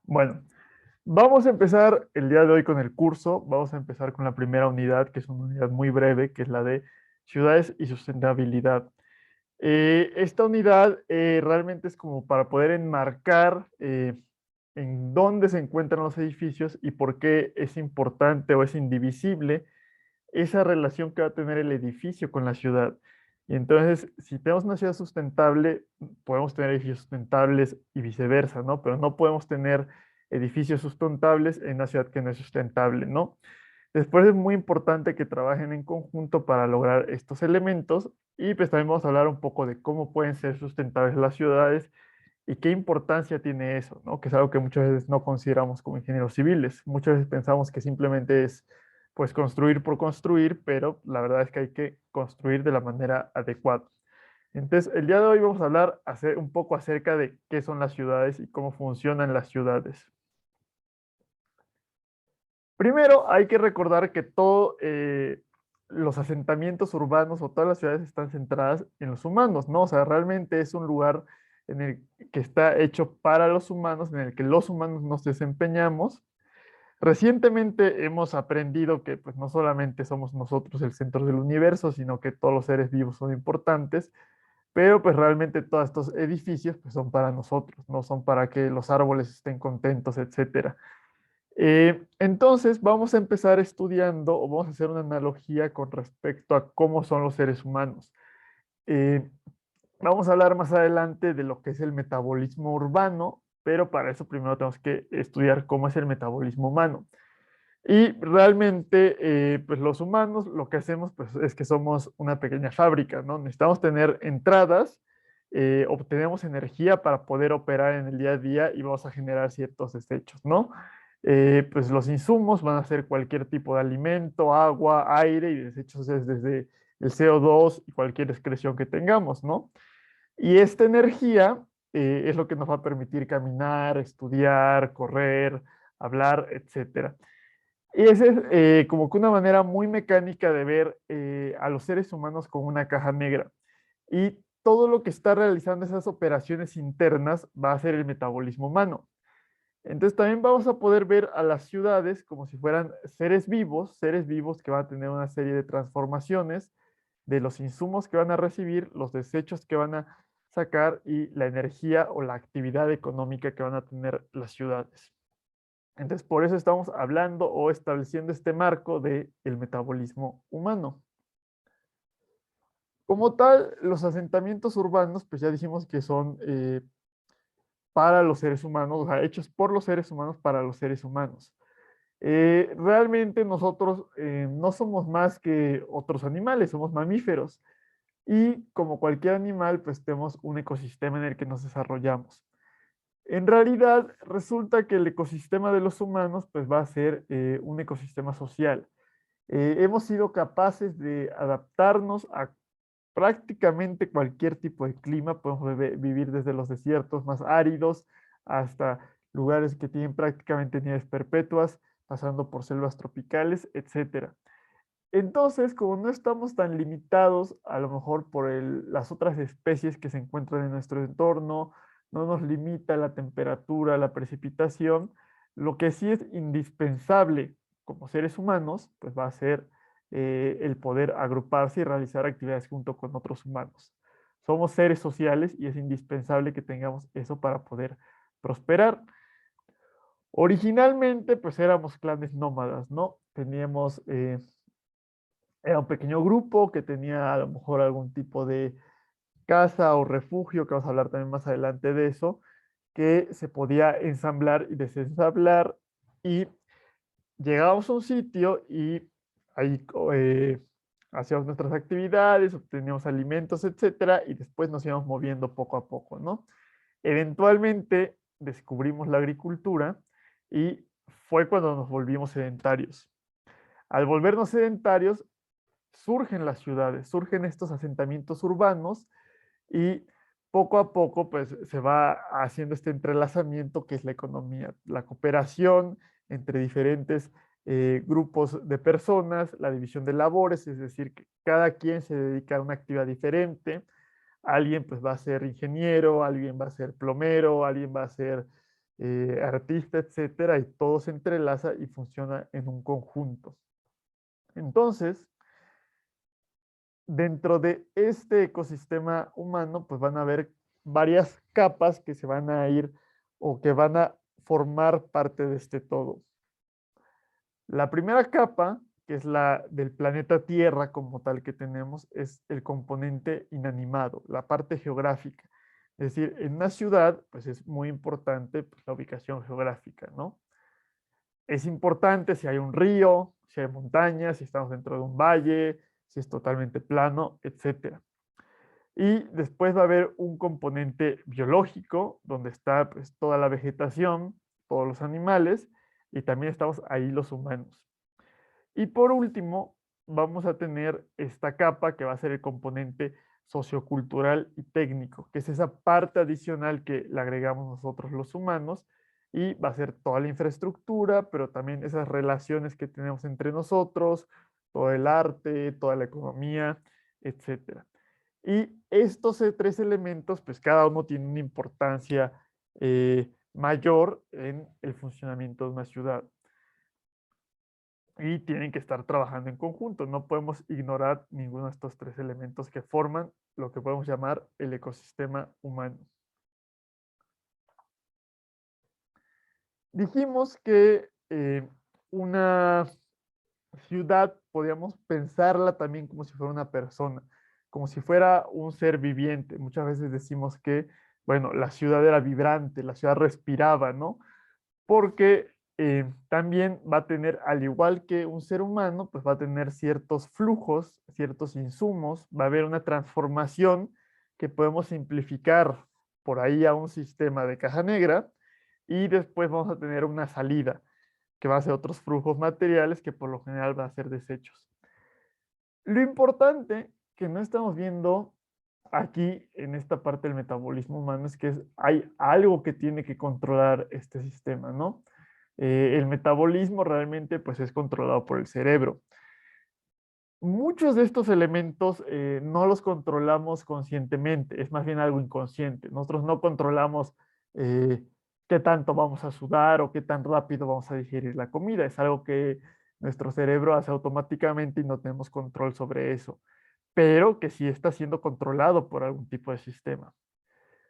Bueno, vamos a empezar el día de hoy con el curso. Vamos a empezar con la primera unidad, que es una unidad muy breve, que es la de ciudades y sustentabilidad. Esta unidad realmente es como para poder enmarcar en dónde se encuentran los edificios y por qué es importante o es indivisible esa relación que va a tener el edificio con la ciudad. Y entonces, si tenemos una ciudad sustentable, podemos tener edificios sustentables y viceversa, ¿no? Pero no podemos tener edificios sustentables en una ciudad que no es sustentable, ¿no? Después es muy importante que trabajen en conjunto para lograr estos elementos y pues también vamos a hablar un poco de cómo pueden ser sustentables las ciudades y qué importancia tiene eso, ¿no? Que es algo que muchas veces no consideramos como ingenieros civiles. Muchas veces pensamos que simplemente es, pues, construir por construir, pero la verdad es que hay que construir de la manera adecuada. Entonces, el día de hoy vamos a hablar un poco acerca de qué son las ciudades y cómo funcionan las ciudades. Primero, hay que recordar que todos los asentamientos urbanos o todas las ciudades están centradas en los humanos, ¿no? O sea, realmente es un lugar en el que está hecho para los humanos, en el que los humanos nos desempeñamos. Recientemente hemos aprendido que pues, no solamente somos nosotros el centro del universo, sino que todos los seres vivos son importantes, pero pues realmente todos estos edificios pues, son para nosotros, no son para que los árboles estén contentos, etcétera. Entonces, vamos a empezar estudiando o vamos a hacer una analogía con respecto a cómo son los seres humanos. Eh, Vamos a hablar más adelante de lo que es el metabolismo urbano, pero para eso primero tenemos que estudiar cómo es el metabolismo humano. Y realmente, pues los humanos lo que hacemos pues, es que somos una pequeña fábrica, ¿no? Necesitamos tener entradas, obtenemos energía para poder operar en el día a día y vamos a generar ciertos desechos, ¿no? Pues los insumos van a ser cualquier tipo de alimento, agua, aire y desechos es desde el CO2 y cualquier excreción que tengamos, ¿no? Y esta energía es lo que nos va a permitir caminar, estudiar, correr, hablar, etcétera. Y esa es como que una manera muy mecánica de ver a los seres humanos como una caja negra. Y todo lo que está realizando esas operaciones internas va a ser el metabolismo humano. Entonces también vamos a poder ver a las ciudades como si fueran seres vivos que van a tener una serie de transformaciones de los insumos que van a recibir, los desechos que van a sacar y la energía o la actividad económica que van a tener las ciudades. Entonces, por eso estamos hablando o estableciendo este marco del metabolismo humano. Como tal, los asentamientos urbanos, pues ya dijimos que son para los seres humanos, o sea, hechos por los seres humanos para los seres humanos. Realmente nosotros no somos más que otros animales, somos mamíferos. Y como cualquier animal, pues tenemos un ecosistema en el que nos desarrollamos. En realidad, resulta que el ecosistema de los humanos pues va a ser un ecosistema social. Hemos sido capaces de adaptarnos a prácticamente cualquier tipo de clima. Podemos vivir desde los desiertos más áridos hasta lugares que tienen prácticamente nieves perpetuas, pasando por selvas tropicales, etcétera. Entonces, como no estamos tan limitados a lo mejor por las otras especies que se encuentran en nuestro entorno, no nos limita la temperatura, la precipitación, lo que sí es indispensable como seres humanos, pues va a ser el poder agruparse y realizar actividades junto con otros humanos. Somos seres sociales y es indispensable que tengamos eso para poder prosperar. Originalmente, pues éramos clanes nómadas, ¿no? Teníamos era un pequeño grupo que tenía a lo mejor algún tipo de casa o refugio, que vamos a hablar también más adelante de eso, que se podía ensamblar y desensamblar y llegábamos a un sitio y ahí hacíamos nuestras actividades, obteníamos alimentos, etcétera, y después nos íbamos moviendo poco a poco, ¿no? Eventualmente descubrimos la agricultura y fue cuando nos volvimos sedentarios. Al volvernos sedentarios, surgen las ciudades, surgen estos asentamientos urbanos y poco a poco pues se va haciendo este entrelazamiento que es la economía, la cooperación entre diferentes grupos de personas, la división de labores, es decir, que cada quien se dedica a una actividad diferente. Alguien pues va a ser ingeniero, alguien va a ser plomero, alguien va a ser artista, etcétera, y todo se entrelaza y funciona en un conjunto. Entonces, dentro de este ecosistema humano, pues van a haber varias capas que se van a ir o que van a formar parte de este todo. La primera capa, que es la del planeta Tierra como tal que tenemos, es el componente inanimado, la parte geográfica. Es decir, en una ciudad, pues es muy importante pues, la ubicación geográfica, ¿no? Es importante si hay un río, si hay montañas, si estamos dentro de un valle, si es totalmente plano, etcétera. Y después va a haber un componente biológico, donde está pues, toda la vegetación, todos los animales, y también estamos ahí los humanos. Y por último, vamos a tener esta capa que va a ser el componente sociocultural y técnico, que es esa parte adicional que le agregamos nosotros los humanos y va a ser toda la infraestructura, pero también esas relaciones que tenemos entre nosotros, todo el arte, toda la economía, etcétera. Y estos tres elementos, pues cada uno tiene una importancia mayor en el funcionamiento de una ciudad y tienen que estar trabajando en conjunto. No podemos ignorar ninguno de estos tres elementos que forman lo que podemos llamar el ecosistema humano. Dijimos que una ciudad podríamos pensarla también como si fuera una persona, como si fuera un ser viviente. Muchas veces decimos que, bueno, la ciudad era vibrante, la ciudad respiraba, ¿no? Porque también va a tener, al igual que un ser humano, pues va a tener ciertos flujos, ciertos insumos, va a haber una transformación que podemos simplificar por ahí a un sistema de caja negra y después vamos a tener una salida que va a ser otros flujos materiales que por lo general va a ser desechos. Lo importante que no estamos viendo aquí en esta parte del metabolismo humano es que hay algo que tiene que controlar este sistema, ¿no? El metabolismo realmente pues es controlado por el cerebro. Muchos de estos elementos no los controlamos conscientemente, es más bien algo inconsciente. Nosotros no controlamos eh, qué tanto vamos a sudar o qué tan rápido vamos a digerir la comida. Es algo que nuestro cerebro hace automáticamente y no tenemos control sobre eso, pero que sí está siendo controlado por algún tipo de sistema.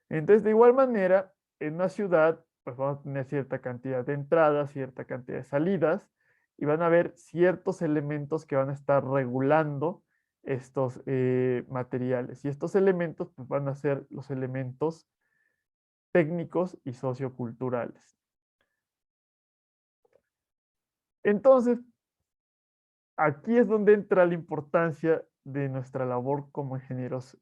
Entonces, de igual manera, en una ciudad, pues vamos a tener cierta cantidad de entradas, cierta cantidad de salidas, y van a haber ciertos elementos que van a estar regulando estos materiales. Y estos elementos pues, van a ser los elementos técnicos y socioculturales. Entonces, aquí es donde entra la importancia de nuestra labor como ingenieros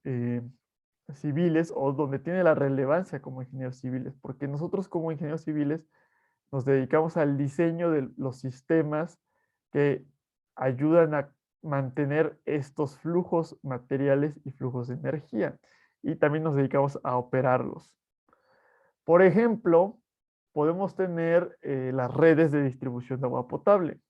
civiles o donde tiene la relevancia como ingenieros civiles, porque nosotros como ingenieros civiles nos dedicamos al diseño de los sistemas que ayudan a mantener estos flujos materiales y flujos de energía y también nos dedicamos a operarlos. Por ejemplo, podemos tener las redes de distribución de agua potable.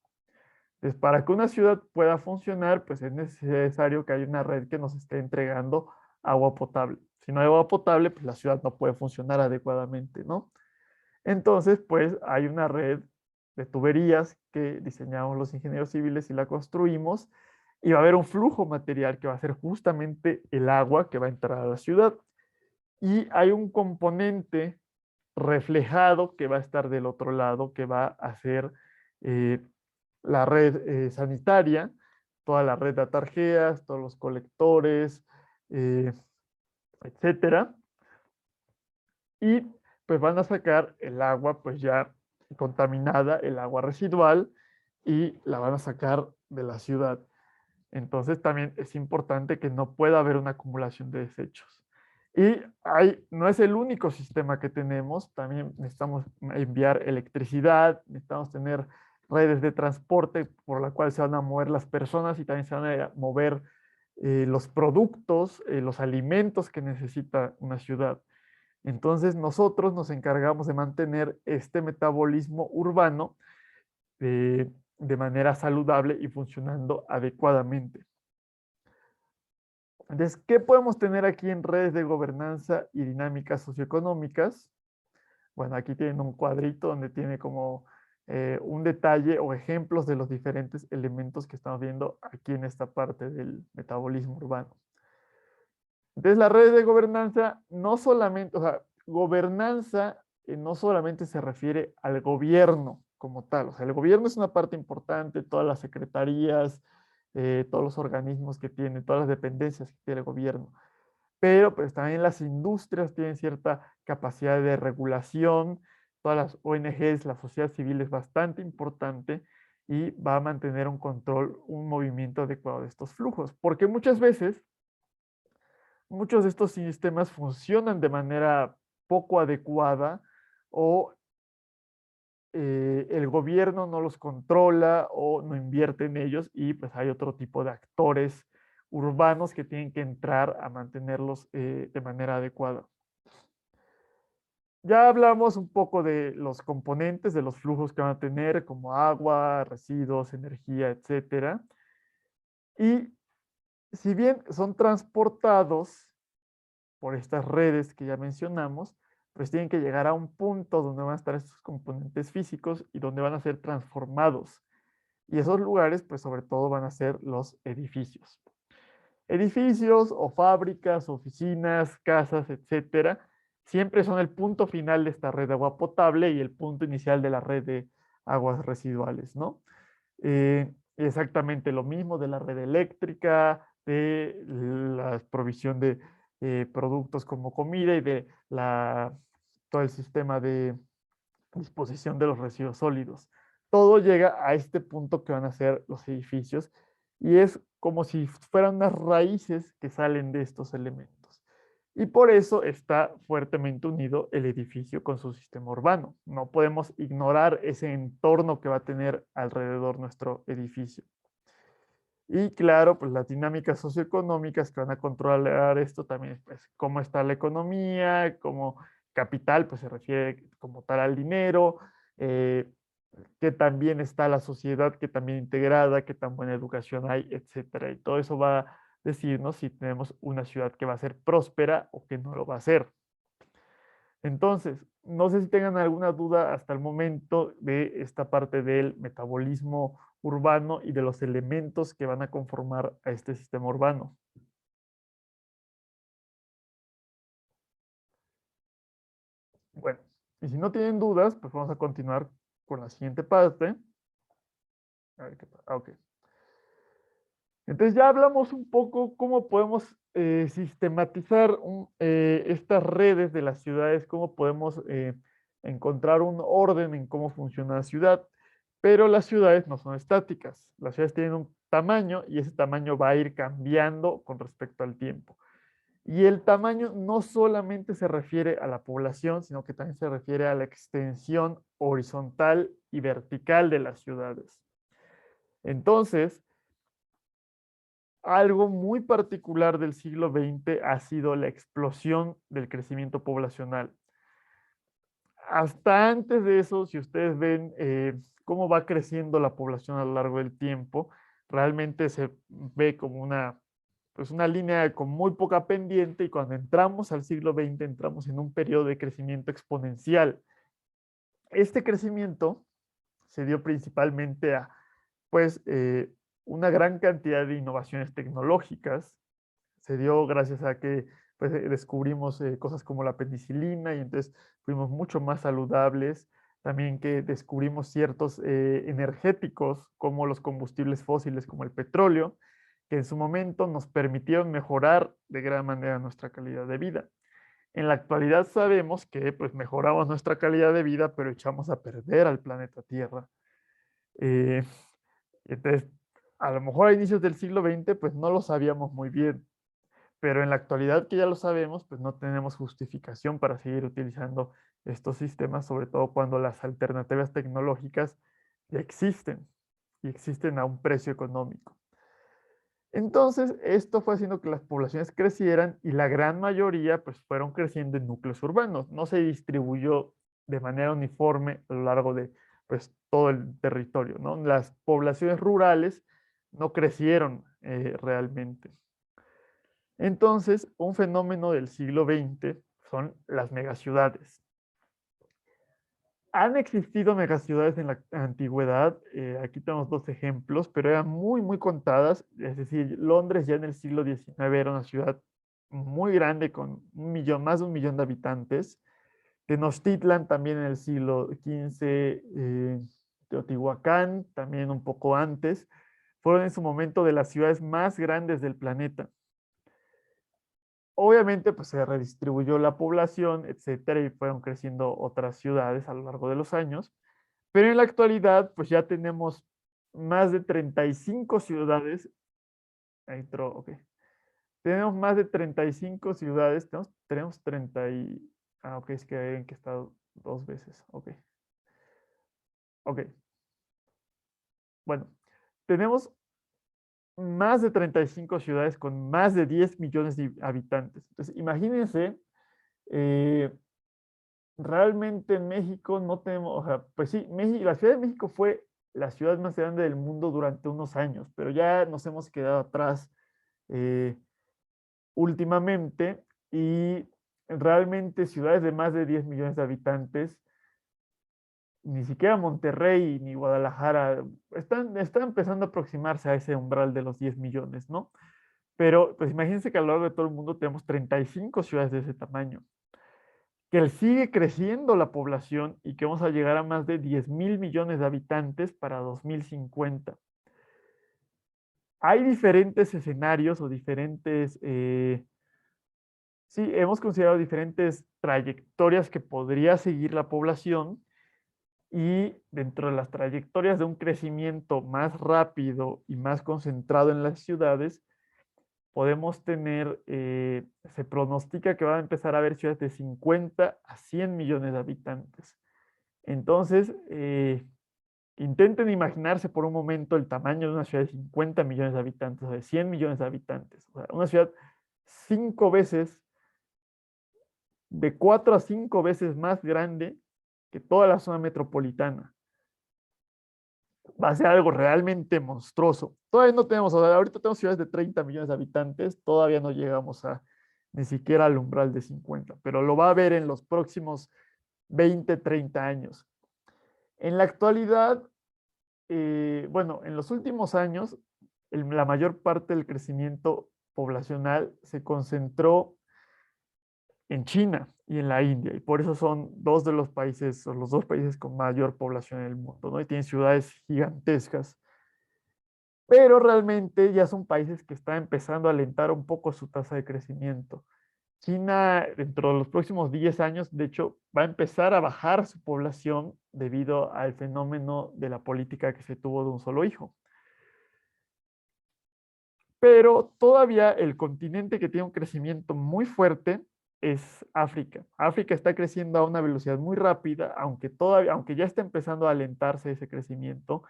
Entonces, para que una ciudad pueda funcionar, pues es necesario que haya una red que nos esté entregando agua potable. Si no hay agua potable, pues la ciudad no puede funcionar adecuadamente, ¿no? Entonces, pues hay una red de tuberías que diseñamos los ingenieros civiles y la construimos y va a haber un flujo material que va a ser justamente el agua que va a entrar a la ciudad. Y hay un componente reflejado que va a estar del otro lado, que va a ser eh, la red sanitaria, toda la red de atarjeas, todos los colectores, eh, etcétera. Y pues van a sacar el agua pues ya contaminada, el agua residual, y la van a sacar de la ciudad. Entonces también es importante que no pueda haber una acumulación de desechos. Y no es el único sistema que tenemos, también necesitamos enviar electricidad, necesitamos tener redes de transporte por la cual se van a mover las personas y también se van a mover los productos, los alimentos que necesita una ciudad. Entonces nosotros nos encargamos de mantener este metabolismo urbano de manera saludable y funcionando adecuadamente. Entonces, ¿qué podemos tener aquí en redes de gobernanza y dinámicas socioeconómicas? Bueno, aquí tienen un cuadrito donde tiene como un detalle o ejemplos de los diferentes elementos que estamos viendo aquí en esta parte del metabolismo urbano. Entonces, la red de gobernanza no solamente, o sea, gobernanza no solamente se refiere al gobierno como tal, o sea, el gobierno es una parte importante, todas las secretarías, todos los organismos que tiene, todas las dependencias que tiene el gobierno, pero pues también las industrias tienen cierta capacidad de regulación, todas las ONGs, la sociedad civil es bastante importante y va a mantener un control, un movimiento adecuado de estos flujos, porque muchas veces muchos de estos sistemas funcionan de manera poco adecuada o el gobierno no los controla o no invierte en ellos y pues hay otro tipo de actores urbanos que tienen que entrar a mantenerlos de manera adecuada. Ya hablamos un poco de los componentes, de los flujos que van a tener, como agua, residuos, energía, etcétera. Y si bien son transportados por estas redes que ya mencionamos, pues tienen que llegar a un punto donde van a estar estos componentes físicos y donde van a ser transformados. Y esos lugares, pues sobre todo van a ser los edificios. Edificios o fábricas, oficinas, casas, etcétera, siempre son el punto final de esta red de agua potable y el punto inicial de la red de aguas residuales, ¿no? Exactamente lo mismo de la red eléctrica, de la provisión de productos como comida y de todo el sistema de disposición de los residuos sólidos. Todo llega a este punto que van a ser los edificios y es como si fueran unas raíces que salen de estos elementos. Y por eso está fuertemente unido el edificio con su sistema urbano. No podemos ignorar ese entorno que va a tener alrededor nuestro edificio. Y claro, pues las dinámicas socioeconómicas que van a controlar esto también, pues cómo está la economía, cómo capital, pues se refiere como tal al dinero, eh, qué tan bien está la sociedad, qué tan bien integrada, qué tan buena educación hay, etcétera. Y todo eso va a decirnos si tenemos una ciudad que va a ser próspera o que no lo va a ser. Entonces, no sé si tengan alguna duda hasta el momento de esta parte del metabolismo urbano y de los elementos que van a conformar a este sistema urbano. Bueno, y si no tienen dudas, pues vamos a continuar con la siguiente parte. A ver qué pasa. Ok. Entonces ya hablamos un poco cómo podemos sistematizar estas redes de las ciudades, cómo podemos encontrar un orden en cómo funciona la ciudad, pero las ciudades no son estáticas, las ciudades tienen un tamaño y ese tamaño va a ir cambiando con respecto al tiempo. Y el tamaño no solamente se refiere a la población, sino que también se refiere a la extensión horizontal y vertical de las ciudades. Entonces, algo muy particular del siglo XX ha sido la explosión del crecimiento poblacional. Hasta antes de eso, si ustedes ven cómo va creciendo la población a lo largo del tiempo, realmente se ve como pues una línea con muy poca pendiente y cuando entramos al siglo XX entramos en un periodo de crecimiento exponencial. Este crecimiento se dio principalmente a pues una gran cantidad de innovaciones tecnológicas. Se dio gracias a que pues, descubrimos cosas como la penicilina y entonces fuimos mucho más saludables. También que descubrimos ciertos energéticos como los combustibles fósiles, como el petróleo, que en su momento nos permitieron mejorar de gran manera nuestra calidad de vida. En la actualidad sabemos que pues mejoramos nuestra calidad de vida, pero echamos a perder al planeta Tierra. Eh, entonces, a lo mejor a inicios del siglo XX, pues no lo sabíamos muy bien, pero en la actualidad que ya lo sabemos, pues no tenemos justificación para seguir utilizando estos sistemas, sobre todo cuando las alternativas tecnológicas ya existen y existen a un precio económico. Entonces, esto fue haciendo que las poblaciones crecieran y la gran mayoría pues fueron creciendo en núcleos urbanos. No se distribuyó de manera uniforme a lo largo de pues todo el territorio, ¿no? Las poblaciones rurales no crecieron realmente. Entonces, un fenómeno del siglo XX son las megaciudades. Han existido megaciudades en la antigüedad, aquí tenemos dos ejemplos, pero eran muy, muy contadas. Es decir, Londres ya en el siglo XIX era una ciudad muy grande con un millón, más de un millón de habitantes. Tenochtitlan también en el siglo XV, Teotihuacán también un poco antes, fueron en su momento de las ciudades más grandes del planeta. Obviamente, pues se redistribuyó la población, etcétera, y fueron creciendo otras ciudades a lo largo de los años. Pero en la actualidad, pues ya tenemos más de 35 ciudades. Ahí entró, ok. Tenemos más de 35 ciudades. Tenemos 30 y... Ah, ok, es que hay en que está dos veces. Ok, ok. Bueno, tenemos más de 35 ciudades con más de 10 millones de habitantes. Entonces, imagínense, eh, realmente en México no tenemos, o sea, pues sí, México, la Ciudad de México fue la ciudad más grande del mundo durante unos años, pero ya nos hemos quedado atrás eh, últimamente y realmente ciudades de más de 10 millones de habitantes, ni siquiera Monterrey ni Guadalajara están empezando a aproximarse a ese umbral de los 10 millones, ¿no? Pero pues imagínense que a lo largo de todo el mundo tenemos 35 ciudades de ese tamaño, que sigue creciendo la población y que vamos a llegar a más de 10.000 millones de habitantes para 2050. Hay diferentes escenarios o diferentes, sí, hemos considerado diferentes trayectorias que podría seguir la población y dentro de las trayectorias de un crecimiento más rápido y más concentrado en las ciudades, podemos tener, se pronostica que van a empezar a haber ciudades de 50 a 100 millones de habitantes. Entonces, intenten imaginarse por un momento el tamaño de una ciudad de 50 millones de habitantes o de 100 millones de habitantes. O sea, una ciudad 5 veces, de 4 a 5 veces más grande que toda la zona metropolitana. Va a ser algo realmente monstruoso. Todavía no tenemos, o sea, ahorita tenemos ciudades de 30 millones de habitantes, todavía no llegamos a ni siquiera al umbral de 50, pero lo va a haber en los próximos 20, 30 años. En la actualidad, bueno, en los últimos años, la mayor parte del crecimiento poblacional se concentró en China y en la India, y por eso son dos de los países, o los dos países con mayor población en el mundo, ¿no? Y tienen ciudades gigantescas, pero realmente ya son países que están empezando a alentar un poco su tasa de crecimiento. China, dentro de los próximos 10 años, de hecho, va a empezar a bajar su población debido al fenómeno de la política que se tuvo de un solo hijo. Pero todavía el continente que tiene un crecimiento muy fuerte es África. África está creciendo a una velocidad muy rápida, aunque ya está empezando a alentarse ese crecimiento,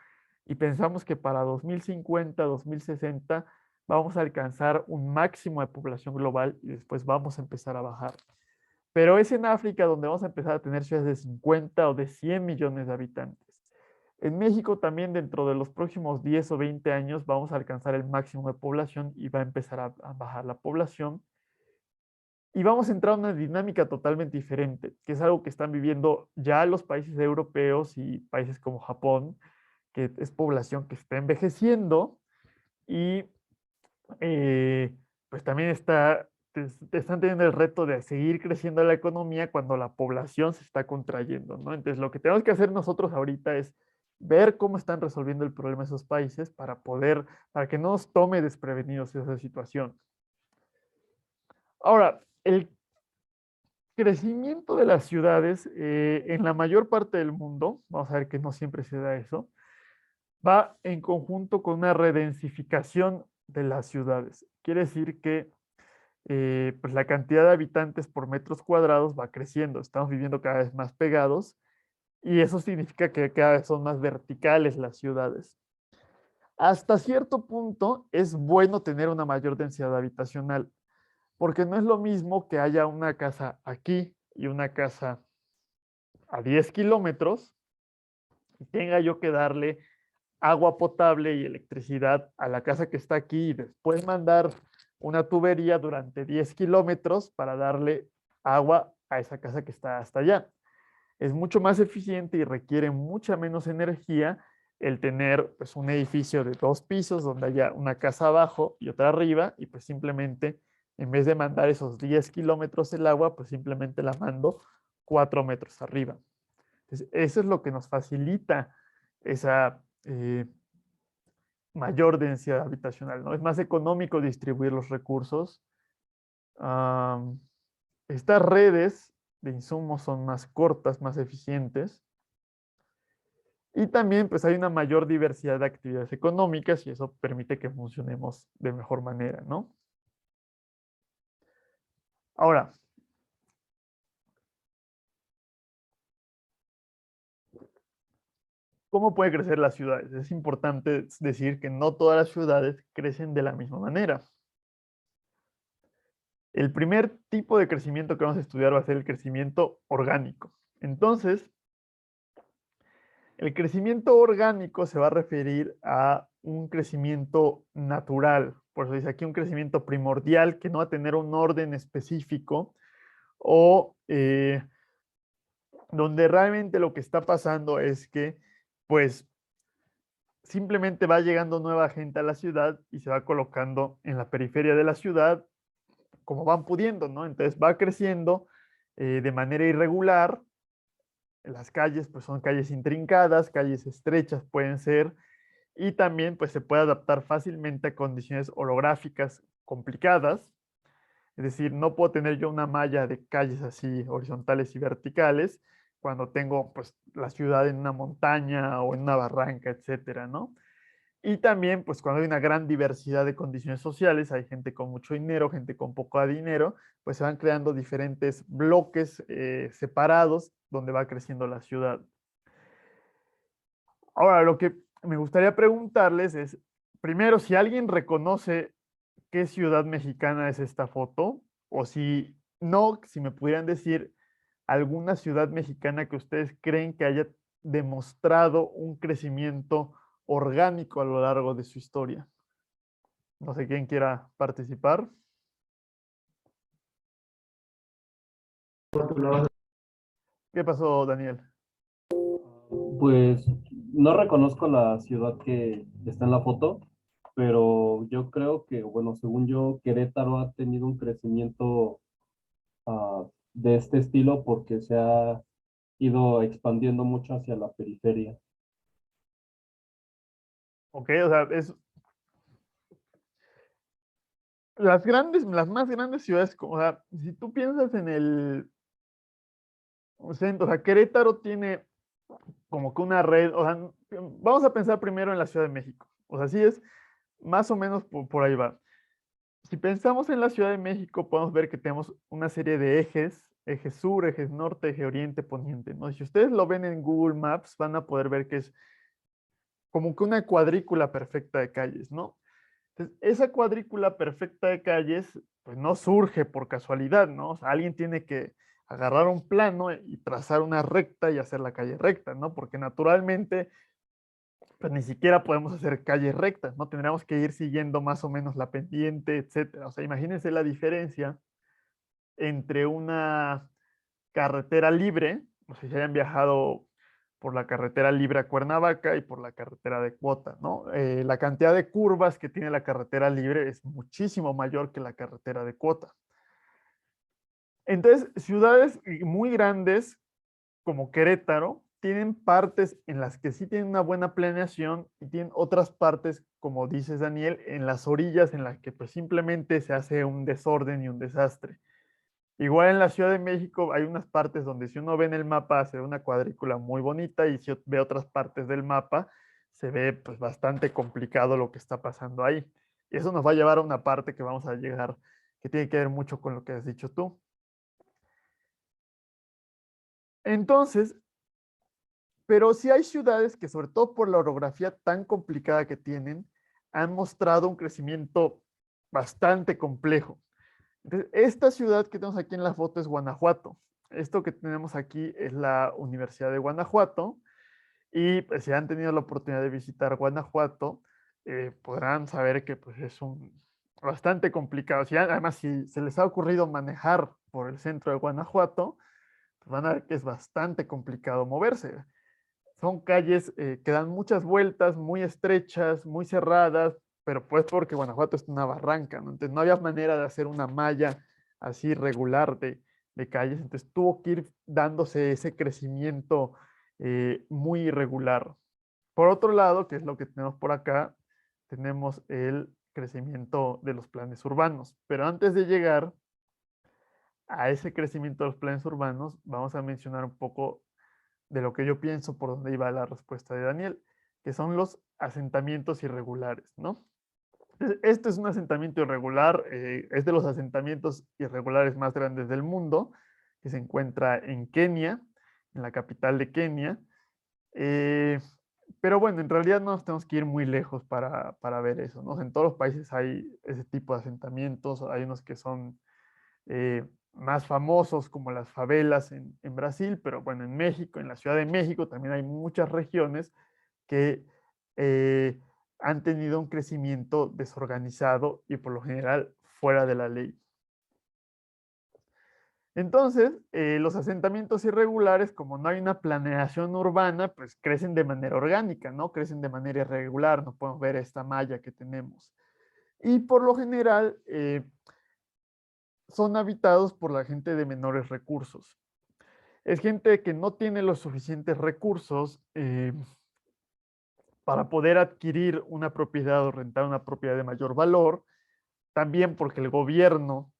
y pensamos que para 2050, 2060 vamos a alcanzar un máximo de población global y después vamos a empezar a bajar. Pero es en África donde vamos a empezar a tener ciudades de 50 o de 100 millones de habitantes. En México también dentro de los próximos 10 o 20 años vamos a alcanzar el máximo de población y va a empezar a bajar la población. Y vamos a entrar a una dinámica totalmente diferente, que es algo que están viviendo ya los países europeos y países como Japón, que es población que está envejeciendo y pues también están teniendo el reto de seguir creciendo la economía cuando la población se está contrayendo, ¿no? Entonces, lo que tenemos que hacer nosotros ahorita es ver cómo están resolviendo el problema esos países para que no nos tome desprevenidos esa situación. Ahora, el crecimiento de las ciudades en la mayor parte del mundo, vamos a ver que no siempre se da eso, va en conjunto con una redensificación de las ciudades. Quiere decir que pues la cantidad de habitantes por metros cuadrados va creciendo, estamos viviendo cada vez más pegados y eso significa que cada vez son más verticales las ciudades. Hasta cierto punto es bueno tener una mayor densidad habitacional, porque no es lo mismo que haya una casa aquí y una casa a 10 kilómetros y tenga yo que darle agua potable y electricidad a la casa que está aquí y después mandar una tubería durante 10 kilómetros para darle agua a esa casa que está hasta allá. es mucho más eficiente y requiere mucha menos energía el tener pues, un edificio de 2 pisos donde haya una casa abajo y otra arriba y pues simplemente en vez de mandar esos 10 kilómetros el agua, pues simplemente la mando 4 metros arriba. Entonces, eso es lo que nos facilita esa mayor densidad habitacional, ¿no? Es más económico distribuir los recursos. Um, Estas redes de insumos son más cortas, más eficientes. Y también pues hay una mayor diversidad de actividades económicas y eso permite que funcionemos de mejor manera, ¿no? Ahora, ¿cómo puede crecer las ciudades? Es importante decir que no todas las ciudades crecen de la misma manera. El primer tipo de crecimiento que vamos a estudiar va a ser el crecimiento orgánico. Entonces, el crecimiento orgánico se va a referir a un crecimiento natural. Por eso dice aquí un crecimiento primordial que no va a tener un orden específico o donde realmente lo que está pasando es que, pues, simplemente va llegando nueva gente a la ciudad y se va colocando en la periferia de la ciudad como van pudiendo, ¿no? Entonces va creciendo de manera irregular. Las calles, pues, son calles intrincadas, calles estrechas pueden ser, y también, pues, se puede adaptar fácilmente a condiciones orográficas complicadas. Es decir, no puedo tener yo una malla de calles así horizontales y verticales cuando tengo pues la ciudad en una montaña o en una barranca, etcétera, ¿no? Y también pues cuando hay una gran diversidad de condiciones sociales, hay gente con mucho dinero, gente con poco dinero, pues se van creando diferentes bloques separados donde va creciendo la ciudad. Ahora, lo que me gustaría preguntarles es, primero, si alguien reconoce qué ciudad mexicana es esta foto, o si no, si me pudieran decir alguna ciudad mexicana que ustedes creen que haya demostrado un crecimiento orgánico a lo largo de su historia. No sé quién quiera participar. ¿Qué pasó, Daniel? Pues no reconozco la ciudad que está en la foto, pero yo creo que, bueno, según yo, Querétaro ha tenido un crecimiento de este estilo porque se ha ido expandiendo mucho hacia la periferia. Ok, o sea, es las grandes, las más grandes ciudades, o sea, si tú piensas en el centro, o sea, Querétaro tiene como que una red, o sea, vamos a pensar primero en la Ciudad de México, o sea, sí es más o menos por ahí va. Si pensamos en la Ciudad de México, podemos ver que tenemos una serie de ejes, eje sur, eje norte, eje oriente, poniente, ¿no? Si ustedes lo ven en Google Maps, van a poder ver que es como que una cuadrícula perfecta de calles, ¿no? Entonces, esa cuadrícula perfecta de calles, pues no surge por casualidad, ¿no? O sea, alguien tiene que agarrar un plano y trazar una recta y hacer la calle recta, ¿no? Porque naturalmente, pues ni siquiera podemos hacer calles rectas, ¿no? Tendríamos que ir siguiendo más o menos la pendiente, etcétera. O sea, imagínense la diferencia entre una carretera libre, o sea, si hayan viajado por la carretera libre a Cuernavaca y por la carretera de cuota, ¿no? La cantidad de curvas que tiene la carretera libre es muchísimo mayor que la carretera de cuota. Entonces, ciudades muy grandes como Querétaro tienen partes en las que sí tienen una buena planeación y tienen otras partes, como dices Daniel, en las orillas en las que pues simplemente se hace un desorden y un desastre. Igual en la Ciudad de México hay unas partes donde si uno ve en el mapa se ve una cuadrícula muy bonita y si ve otras partes del mapa se ve pues bastante complicado lo que está pasando ahí. Y eso nos va a llevar a una parte que vamos a llegar, que tiene que ver mucho con lo que has dicho tú. Entonces, pero sí hay ciudades que sobre todo por la orografía tan complicada que tienen, han mostrado un crecimiento bastante complejo. Entonces, esta ciudad que tenemos aquí en la foto es Guanajuato. Esto que tenemos aquí es la Universidad de Guanajuato y pues, si han tenido la oportunidad de visitar Guanajuato, podrán saber que pues, es un bastante complicado. Si, además, si se les ha ocurrido manejar por el centro de Guanajuato, van a ver que es bastante complicado moverse. Son calles que dan muchas vueltas, muy estrechas, muy cerradas, pero pues porque Guanajuato es una barranca, ¿no? Entonces no había manera de hacer una malla así regular de calles, entonces tuvo que ir dándose ese crecimiento muy irregular. Por otro lado, que es lo que tenemos por acá, tenemos el crecimiento de los planes urbanos. Pero antes de llegar a ese crecimiento de los planes urbanos, vamos a mencionar un poco de lo que yo pienso por donde iba la respuesta de Daniel, que son los asentamientos irregulares, ¿no? Este es un asentamiento irregular, es de los asentamientos irregulares más grandes del mundo, que se encuentra en Kenia, en la capital de Kenia. Eh, pero bueno, en realidad no nos tenemos que ir muy lejos para ver eso, ¿no? En todos los países hay ese tipo de asentamientos, hay unos que son más famosos como las favelas en Brasil, pero bueno, en México, en la Ciudad de México también hay muchas regiones que eh, han tenido un crecimiento desorganizado y por lo general fuera de la ley. Entonces, los asentamientos irregulares, como no hay una planeación urbana, pues crecen de manera orgánica, ¿no? Crecen de manera irregular, no podemos ver esta malla que tenemos. Y por lo general, son habitados por la gente de menores recursos. Es gente que no tiene los suficientes recursos para poder adquirir una propiedad o rentar una propiedad de mayor valor, también porque el gobierno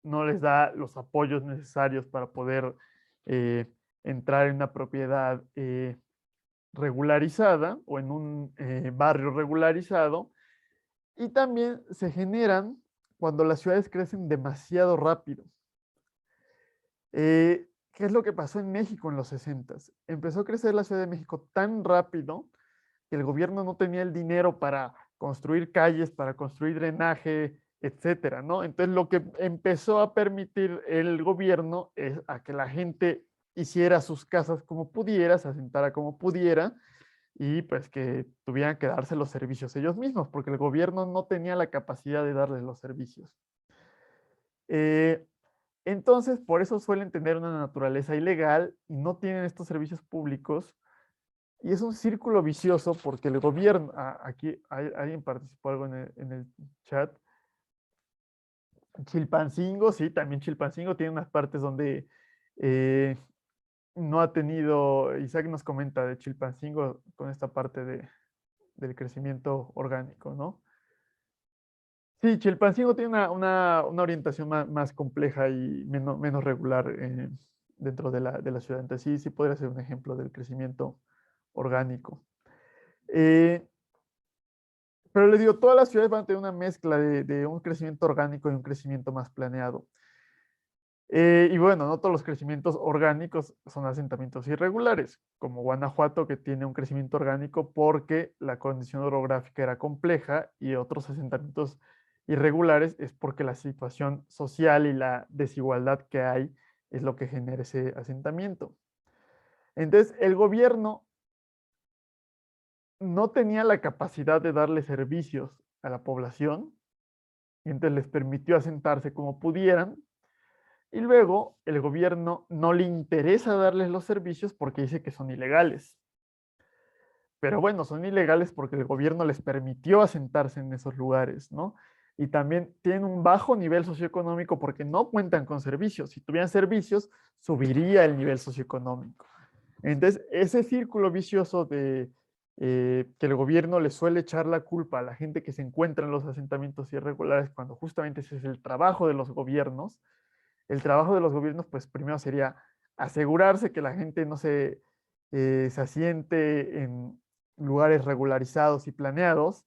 no les da los apoyos necesarios para poder eh, entrar en una propiedad regularizada o en un barrio regularizado. Y también se generan cuando las ciudades crecen demasiado rápido. ¿Qué es lo que pasó en México en los 60? Empezó a crecer la Ciudad de México tan rápido que el gobierno no tenía el dinero para construir calles, para construir drenaje, etcétera, ¿no? Entonces lo que empezó a permitir el gobierno es a que la gente hiciera sus casas como pudiera, se asentara como pudiera y pues que tuvieran que darse los servicios ellos mismos, porque el gobierno no tenía la capacidad de darles los servicios. Eh, entonces, por eso suelen tener una naturaleza ilegal y no tienen estos servicios públicos. Y es un círculo vicioso porque el gobierno, aquí alguien participó algo en el chat, Chilpancingo, sí, también Chilpancingo tiene unas partes donde eh, no ha tenido, Isaac nos comenta de Chilpancingo con esta parte del crecimiento orgánico, ¿no? Sí, Chilpancingo tiene una orientación más compleja y menos regular dentro de la ciudad. Entonces sí, sí podría ser un ejemplo del crecimiento orgánico. Eh, pero le digo, todas las ciudades van a tener una mezcla de un crecimiento orgánico y un crecimiento más planeado. Y bueno, no todos los crecimientos orgánicos son asentamientos irregulares, como Guanajuato, que tiene un crecimiento orgánico porque la condición orográfica era compleja, y otros asentamientos irregulares es porque la situación social y la desigualdad que hay es lo que genera ese asentamiento. Entonces, el gobierno no tenía la capacidad de darle servicios a la población, y entonces les permitió asentarse como pudieran. Y luego el gobierno no le interesa darles los servicios porque dice que son ilegales. Pero bueno, son ilegales porque el gobierno les permitió asentarse en esos lugares, ¿no? Y también tienen un bajo nivel socioeconómico porque no cuentan con servicios. Si tuvieran servicios, subiría el nivel socioeconómico. Entonces, ese círculo vicioso de que el gobierno le suele echar la culpa a la gente que se encuentra en los asentamientos irregulares, cuando justamente ese es el trabajo de los gobiernos. El trabajo de los gobiernos, pues primero sería asegurarse que la gente no se asiente en lugares regularizados y planeados,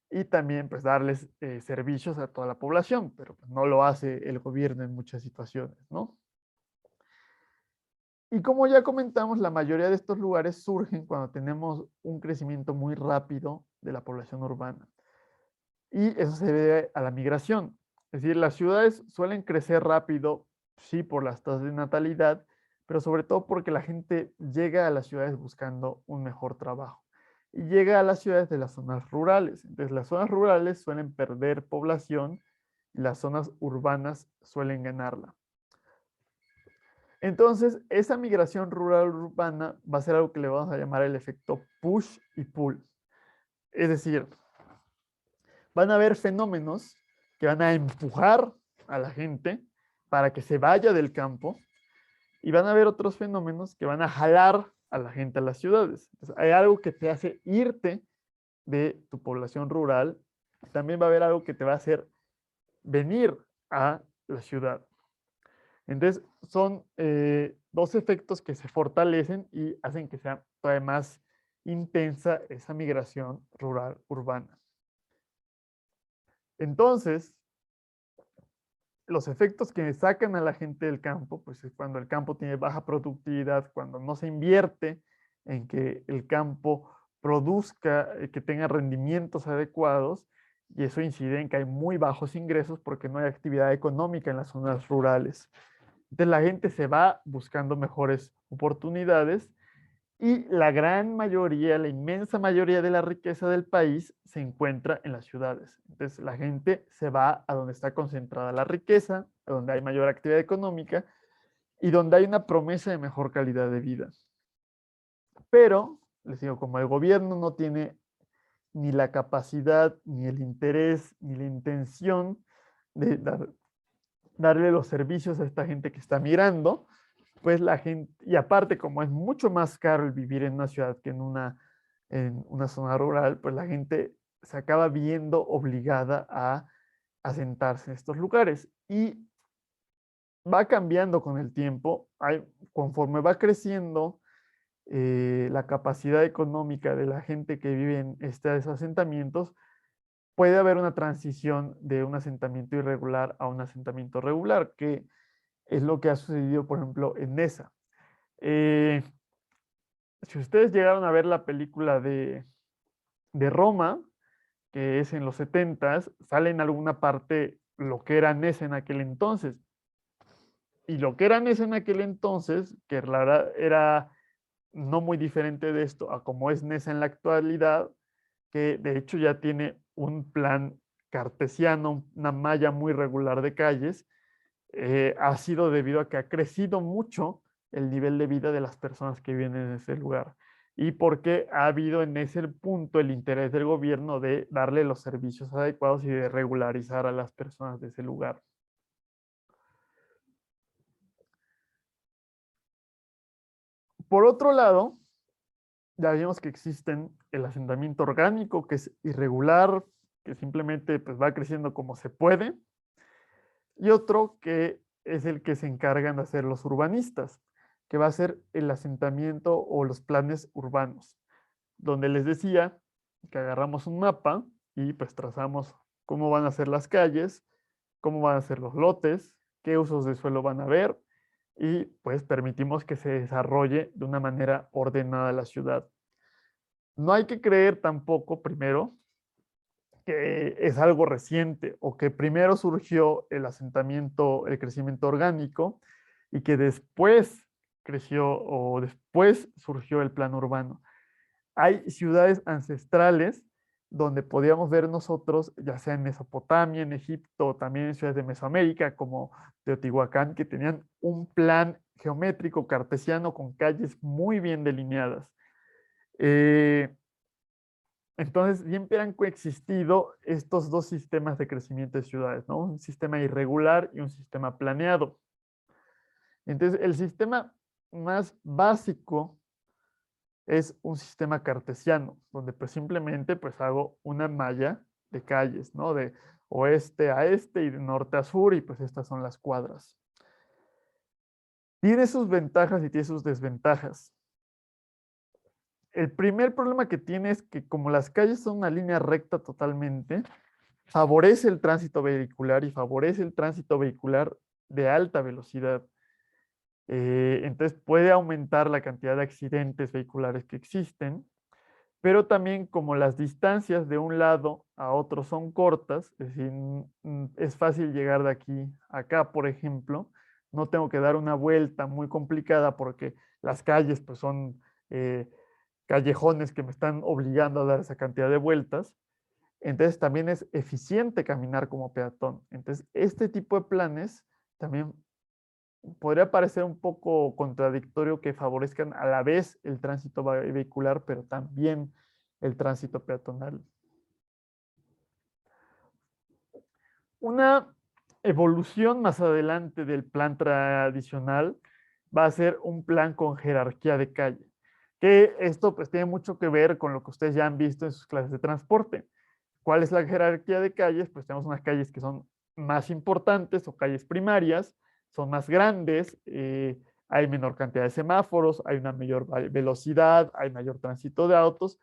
y también pues darles servicios a toda la población, pero pues, no lo hace el gobierno en muchas situaciones, ¿no? Y como ya comentamos, la mayoría de estos lugares surgen cuando tenemos un crecimiento muy rápido de la población urbana. Y eso se debe a la migración. Es decir, las ciudades suelen crecer rápido, sí, por las tasas de natalidad, pero sobre todo porque la gente llega a las ciudades buscando un mejor trabajo. Y llega a las ciudades de las zonas rurales. Entonces, las zonas rurales suelen perder población y las zonas urbanas suelen ganarla. Entonces, esa migración rural-urbana va a ser algo que le vamos a llamar el efecto push y pull. Es decir, van a haber fenómenos que van a empujar a la gente para que se vaya del campo y van a haber otros fenómenos que van a jalar a la gente a las ciudades. Entonces, hay algo que te hace irte de tu población rural, también va a haber algo que te va a hacer venir a la ciudad. Entonces, son dos efectos que se fortalecen y hacen que sea todavía más intensa esa migración rural-urbana. Entonces, los efectos que sacan a la gente del campo, pues es cuando el campo tiene baja productividad, cuando no se invierte en que el campo produzca, que tenga rendimientos adecuados, y eso incide en que hay muy bajos ingresos porque no hay actividad económica en las zonas rurales. Entonces la gente se va buscando mejores oportunidades y la gran mayoría, la inmensa mayoría de la riqueza del país se encuentra en las ciudades. Entonces la gente se va a donde está concentrada la riqueza, a donde hay mayor actividad económica y donde hay una promesa de mejor calidad de vida. Pero, les digo, como el gobierno no tiene ni la capacidad, ni el interés, ni la intención de darle los servicios a esta gente que está migrando, pues la gente, y aparte como es mucho más caro el vivir en una ciudad que en una zona rural, pues la gente se acaba viendo obligada a asentarse en estos lugares. Y va cambiando con el tiempo, conforme va creciendo la capacidad económica de la gente que vive en estos asentamientos, puede haber una transición de un asentamiento irregular a un asentamiento regular, que es lo que ha sucedido, por ejemplo, en Nesa. Eh, si ustedes llegaron a ver la película de Roma, que es en los 70s, sale en alguna parte lo que era Nesa en aquel entonces. Y lo que era Nesa en aquel entonces, que la verdad era no muy diferente de esto a como es Nesa en la actualidad, que de hecho ya tiene un plan cartesiano, una malla muy regular de calles, ha sido debido a que ha crecido mucho el nivel de vida de las personas que viven en ese lugar y porque ha habido en ese punto el interés del gobierno de darle los servicios adecuados y de regularizar a las personas de ese lugar. Por otro lado, ya vimos que existen el asentamiento orgánico, que es irregular, que simplemente pues, va creciendo como se puede, y otro que es el que se encargan de hacer los urbanistas, que va a ser el asentamiento o los planes urbanos, donde les decía que agarramos un mapa y pues trazamos cómo van a ser las calles, cómo van a ser los lotes, qué usos de suelo van a haber y pues permitimos que se desarrolle de una manera ordenada la ciudad. No hay que creer tampoco, primero, que es algo reciente o que primero surgió el asentamiento, el crecimiento orgánico y que después creció o después surgió el plan urbano. Hay ciudades ancestrales donde podíamos ver nosotros, ya sea en Mesopotamia, en Egipto, también en ciudades de Mesoamérica como Teotihuacán, que tenían un plan geométrico cartesiano con calles muy bien delineadas. Eh, entonces, siempre han coexistido estos dos sistemas de crecimiento de ciudades, ¿no? Un sistema irregular y un sistema planeado. Entonces, el sistema más básico es un sistema cartesiano, donde pues simplemente pues hago una malla de calles, ¿no? De oeste a este y de norte a sur y pues estas son las cuadras. Tiene sus ventajas y tiene sus desventajas. El primer problema que tiene es que como las calles son una línea recta totalmente, favorece el tránsito vehicular y favorece el tránsito vehicular de alta velocidad. Entonces puede aumentar la cantidad de accidentes vehiculares que existen, pero también como las distancias de un lado a otro son cortas, es decir, es fácil llegar de aquí a acá, por ejemplo, no tengo que dar una vuelta muy complicada porque las calles pues son callejones que me están obligando a dar esa cantidad de vueltas. Entonces también es eficiente caminar como peatón. Entonces este tipo de planes también podría parecer un poco contradictorio que favorezcan a la vez el tránsito vehicular, pero también el tránsito peatonal. Una evolución más adelante del plan tradicional va a ser un plan con jerarquía de calle, que esto pues tiene mucho que ver con lo que ustedes ya han visto en sus clases de transporte. ¿Cuál es la jerarquía de calles? Pues tenemos unas calles que son más importantes o calles primarias, son más grandes, hay menor cantidad de semáforos, hay una mayor velocidad, hay mayor tránsito de autos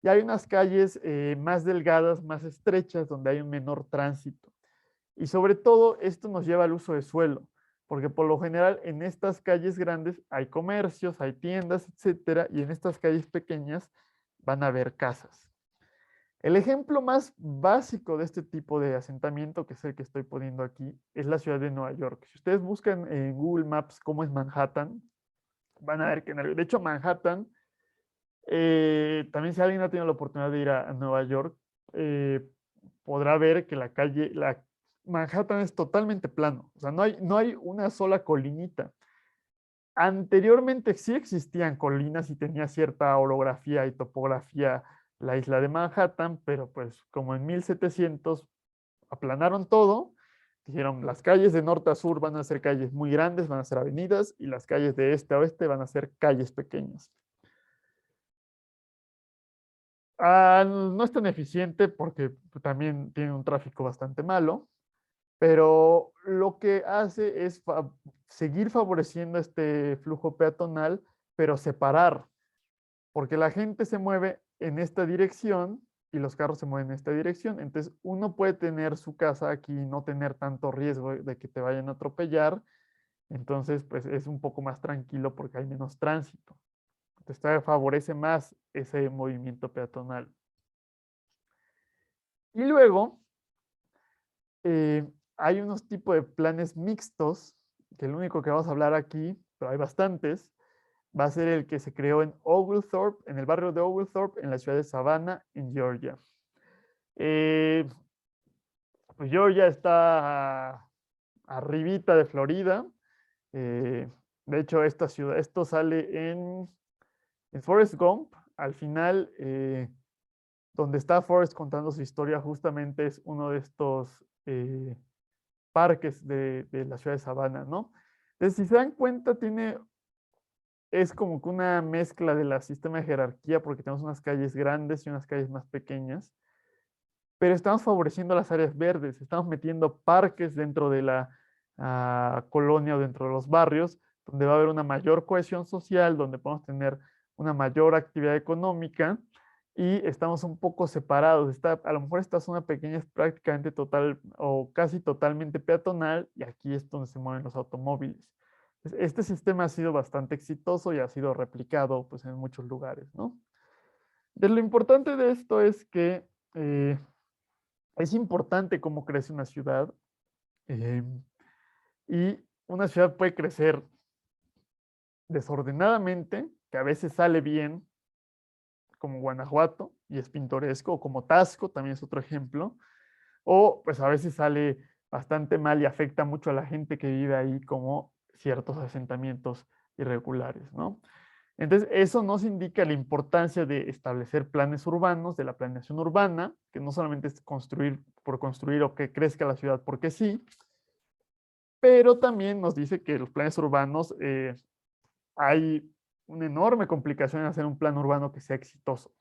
y hay unas calles más delgadas, más estrechas, donde hay un menor tránsito. Y sobre todo, esto nos lleva al uso de suelo, porque por lo general en estas calles grandes hay comercios, hay tiendas, etcétera, y en estas calles pequeñas van a haber casas. El ejemplo más básico de este tipo de asentamiento, que es el que estoy poniendo aquí, es la ciudad de Nueva York. Si ustedes buscan en Google Maps cómo es Manhattan, van a ver que, de hecho, Manhattan, también si alguien ha tenido la oportunidad de ir a Nueva York, eh, podrá ver que la calle, Manhattan es totalmente plano, o sea, no hay una sola colinita. Anteriormente sí existían colinas y tenía cierta orografía y topografía la isla de Manhattan, pero pues como en 1700 aplanaron todo, dijeron las calles de norte a sur van a ser calles muy grandes, van a ser avenidas, y las calles de este a oeste van a ser calles pequeñas. No es tan eficiente porque también tiene un tráfico bastante malo, pero lo que hace es seguir favoreciendo este flujo peatonal, pero separar, porque la gente se mueve en esta dirección y los carros se mueven en esta dirección. Entonces, uno puede tener su casa aquí y no tener tanto riesgo de que te vayan a atropellar. Entonces, pues es un poco más tranquilo porque hay menos tránsito. Entonces, favorece más ese movimiento peatonal. Y luego, eh, hay unos tipos de planes mixtos, que el único que vamos a hablar aquí, pero hay bastantes, va a ser el que se creó en Oglethorpe, en el barrio de Oglethorpe, en la ciudad de Savannah, en Georgia. Eh, pues Georgia está arribita de Florida. Eh, de hecho, esta ciudad, esto sale en Forrest Gump. Al final, donde está Forrest contando su historia, justamente es uno de estos parques de la ciudad de Savannah, ¿no? Entonces, si se dan cuenta, es como que una mezcla de la sistema de jerarquía, porque tenemos unas calles grandes y unas calles más pequeñas, pero estamos favoreciendo las áreas verdes, estamos metiendo parques dentro de la colonia o dentro de los barrios, donde va a haber una mayor cohesión social, donde podemos tener una mayor actividad económica y estamos un poco separados. A lo mejor esta zona pequeña es prácticamente total o casi totalmente peatonal y aquí es donde se mueven los automóviles. Este sistema ha sido bastante exitoso y ha sido replicado pues, en muchos lugares, ¿no? Lo importante de esto es que es importante cómo crece una ciudad eh, y una ciudad puede crecer desordenadamente, que a veces sale bien, como Guanajuato, y es pintoresco, o como Tasco, también es otro ejemplo, o pues a veces sale bastante mal y afecta mucho a la gente que vive ahí, como ciertos asentamientos irregulares, ¿no? Entonces, eso nos indica la importancia de establecer planes urbanos, de la planeación urbana, que no solamente es construir por construir o que crezca la ciudad porque sí, pero también nos dice que los planes urbanos hay una enorme complicación en hacer un plan urbano que sea exitoso.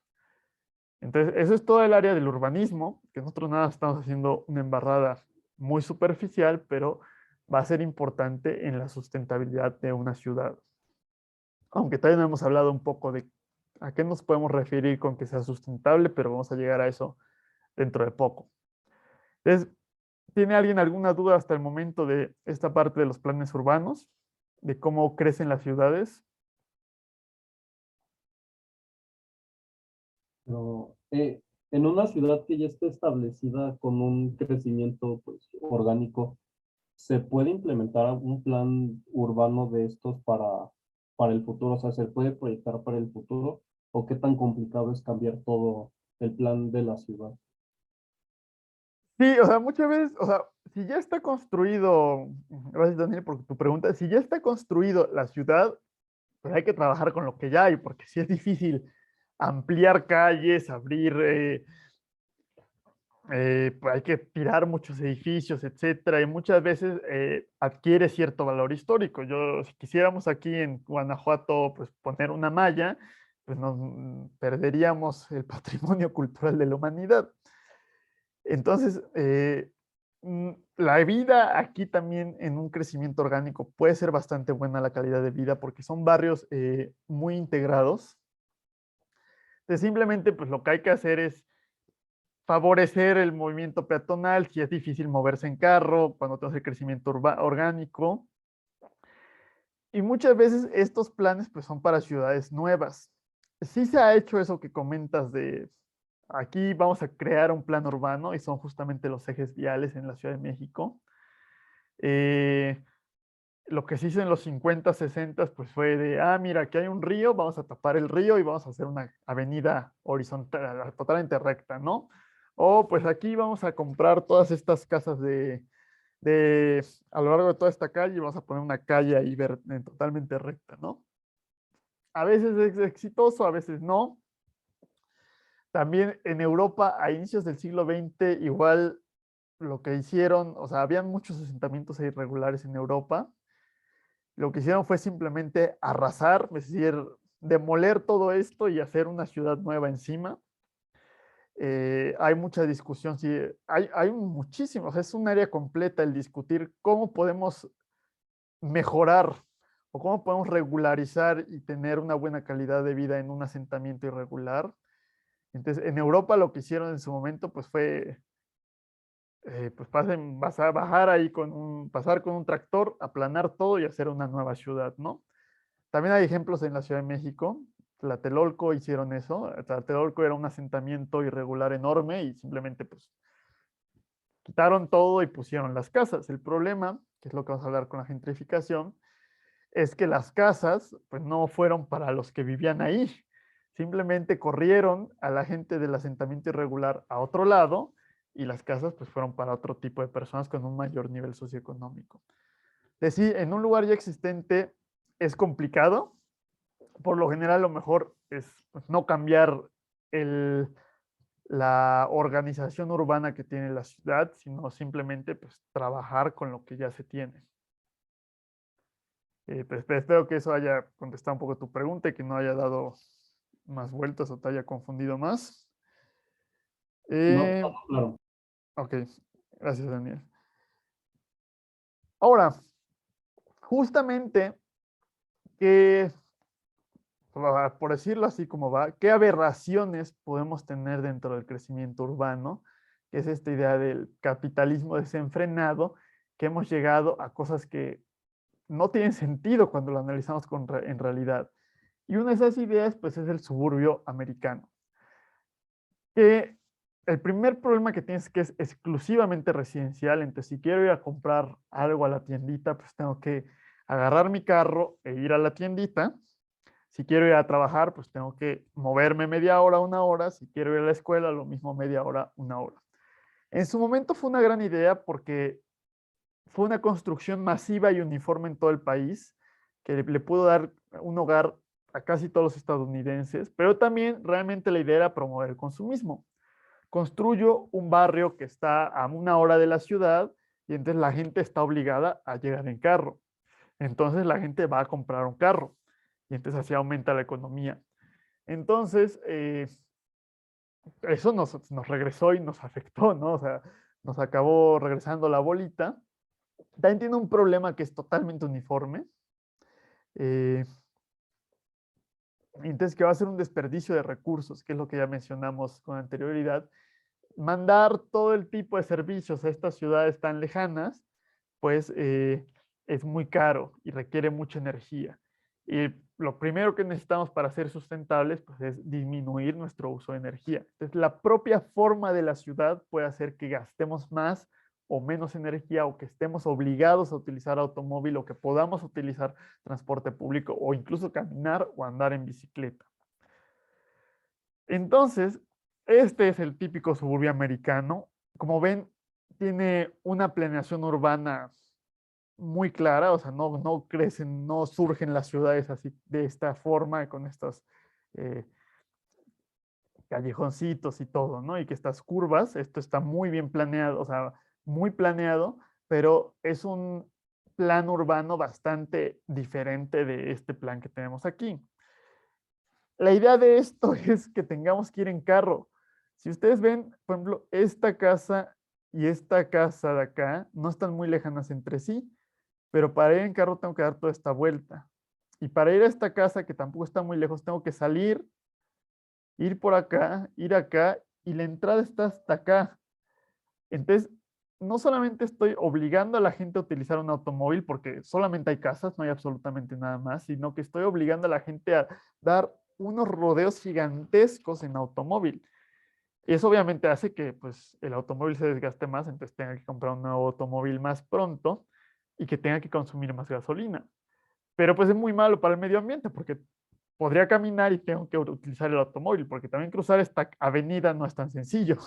Entonces, eso es todo el área del urbanismo, que nosotros nada estamos haciendo una embarrada muy superficial, pero va a ser importante en la sustentabilidad de una ciudad. Aunque todavía no hemos hablado un poco de a qué nos podemos referir con que sea sustentable, pero vamos a llegar a eso dentro de poco. Entonces, ¿tiene alguien alguna duda hasta el momento de esta parte de los planes urbanos? ¿De cómo crecen las ciudades? Pero en una ciudad que ya esté establecida con un crecimiento pues, orgánico, ¿se puede implementar un plan urbano de estos para el futuro? O sea, ¿se puede proyectar para el futuro? ¿O qué tan complicado es cambiar todo el plan de la ciudad? Sí, o sea, muchas veces, o sea, si ya está construido, gracias Daniel por tu pregunta, si ya está construido la ciudad, pues hay que trabajar con lo que ya hay, porque sí es difícil ampliar calles, abrir, pues hay que tirar muchos edificios, etcétera, y muchas veces adquiere cierto valor histórico. Yo, si quisiéramos aquí en Guanajuato, pues poner una malla, pues nos perderíamos el patrimonio cultural de la humanidad. Entonces, la vida aquí también en un crecimiento orgánico puede ser bastante buena la calidad de vida porque son barrios muy integrados. Entonces, simplemente, pues lo que hay que hacer es favorecer el movimiento peatonal, si es difícil moverse en carro, cuando tenemos el crecimiento orgánico. Y muchas veces estos planes pues son para ciudades nuevas. Sí se ha hecho eso que comentas de aquí vamos a crear un plan urbano y son justamente los ejes viales en la Ciudad de México. Eh, lo que se hizo en los 50, 60 pues fue de, mira, aquí hay un río, vamos a tapar el río y vamos a hacer una avenida horizontal, totalmente recta, ¿no? O pues aquí vamos a comprar todas estas casas de a lo largo de toda esta calle y vamos a poner una calle ahí totalmente recta, ¿no? A veces es exitoso, a veces no. También en Europa, a inicios del siglo XX, igual lo que hicieron, o sea, habían muchos asentamientos irregulares en Europa. Lo que hicieron fue simplemente arrasar, es decir, demoler todo esto y hacer una ciudad nueva encima. Hay mucha discusión, sí, hay muchísimos, es un área completa el discutir cómo podemos mejorar o cómo podemos regularizar y tener una buena calidad de vida en un asentamiento irregular. Entonces, en Europa lo que hicieron en su momento, pues fue, pues vas a bajar ahí pasar con un tractor, aplanar todo y hacer una nueva ciudad, ¿no? También hay ejemplos en la Ciudad de México. Tlatelolco hicieron eso. Tlatelolco era un asentamiento irregular enorme y simplemente pues quitaron todo y pusieron las casas. El problema, que es lo que vamos a hablar con la gentrificación, es que las casas pues no fueron para los que vivían ahí. Simplemente corrieron a la gente del asentamiento irregular a otro lado y las casas pues fueron para otro tipo de personas con un mayor nivel socioeconómico. Es decir, en un lugar ya existente es complicado. Por lo general, lo mejor es pues, no cambiar el, la organización urbana que tiene la ciudad, sino simplemente pues, trabajar con lo que ya se tiene. Pues, espero que eso haya contestado un poco tu pregunta y que no haya dado más vueltas o te haya confundido más. No, Eh, claro. ok, gracias Daniel. Ahora, justamente, que, por decirlo así como va, ¿qué aberraciones podemos tener dentro del crecimiento urbano? Que es esta idea del capitalismo desenfrenado, que hemos llegado a cosas que no tienen sentido cuando lo analizamos en realidad. Y una de esas ideas, pues, es el suburbio americano. Que el primer problema que tienes es que es exclusivamente residencial, entonces si quiero ir a comprar algo a la tiendita, pues tengo que agarrar mi carro e ir a la tiendita. Si quiero ir a trabajar, pues tengo que moverme media hora, una hora. Si quiero ir a la escuela, lo mismo media hora, una hora. En su momento fue una gran idea porque fue una construcción masiva y uniforme en todo el país que le pudo dar un hogar a casi todos los estadounidenses, pero también realmente la idea era promover el consumismo. Construyo un barrio que está a una hora de la ciudad y entonces la gente está obligada a llegar en carro. Entonces la gente va a comprar un carro y entonces así aumenta la economía. Entonces, eso nos regresó y nos afectó, ¿no? O sea, nos acabó regresando la bolita. También tiene un problema que es totalmente uniforme. Eh, entonces, que va a ser un desperdicio de recursos, que es lo que ya mencionamos con anterioridad. Mandar todo el tipo de servicios a estas ciudades tan lejanas, pues es muy caro y requiere mucha energía. Y lo primero que necesitamos para ser sustentables pues, es disminuir nuestro uso de energía. Entonces, la propia forma de la ciudad puede hacer que gastemos más o menos energía o que estemos obligados a utilizar automóvil o que podamos utilizar transporte público o incluso caminar o andar en bicicleta. Entonces, este es el típico suburbio americano. Como ven, tiene una planeación urbana muy clara, o sea, no crecen, no surgen las ciudades así de esta forma, con estos eh, callejoncitos y todo, ¿no? Y que estas curvas, esto está muy bien planeado, o sea, muy planeado, pero es un plan urbano bastante diferente de este plan que tenemos aquí. La idea de esto es que tengamos que ir en carro. Si ustedes ven, por ejemplo, esta casa y esta casa de acá no están muy lejanas entre sí, pero para ir en carro tengo que dar toda esta vuelta. Y para ir a esta casa, que tampoco está muy lejos, tengo que salir, ir por acá, ir acá, y la entrada está hasta acá. Entonces, no solamente estoy obligando a la gente a utilizar un automóvil, porque solamente hay casas, no hay absolutamente nada más, sino que estoy obligando a la gente a dar unos rodeos gigantescos en automóvil. Y eso obviamente hace que pues, el automóvil se desgaste más, entonces tenga que comprar un nuevo automóvil más pronto y que tenga que consumir más gasolina. Pero pues es muy malo para el medio ambiente, porque podría caminar y tengo que utilizar el automóvil, porque también cruzar esta avenida no es tan sencillo.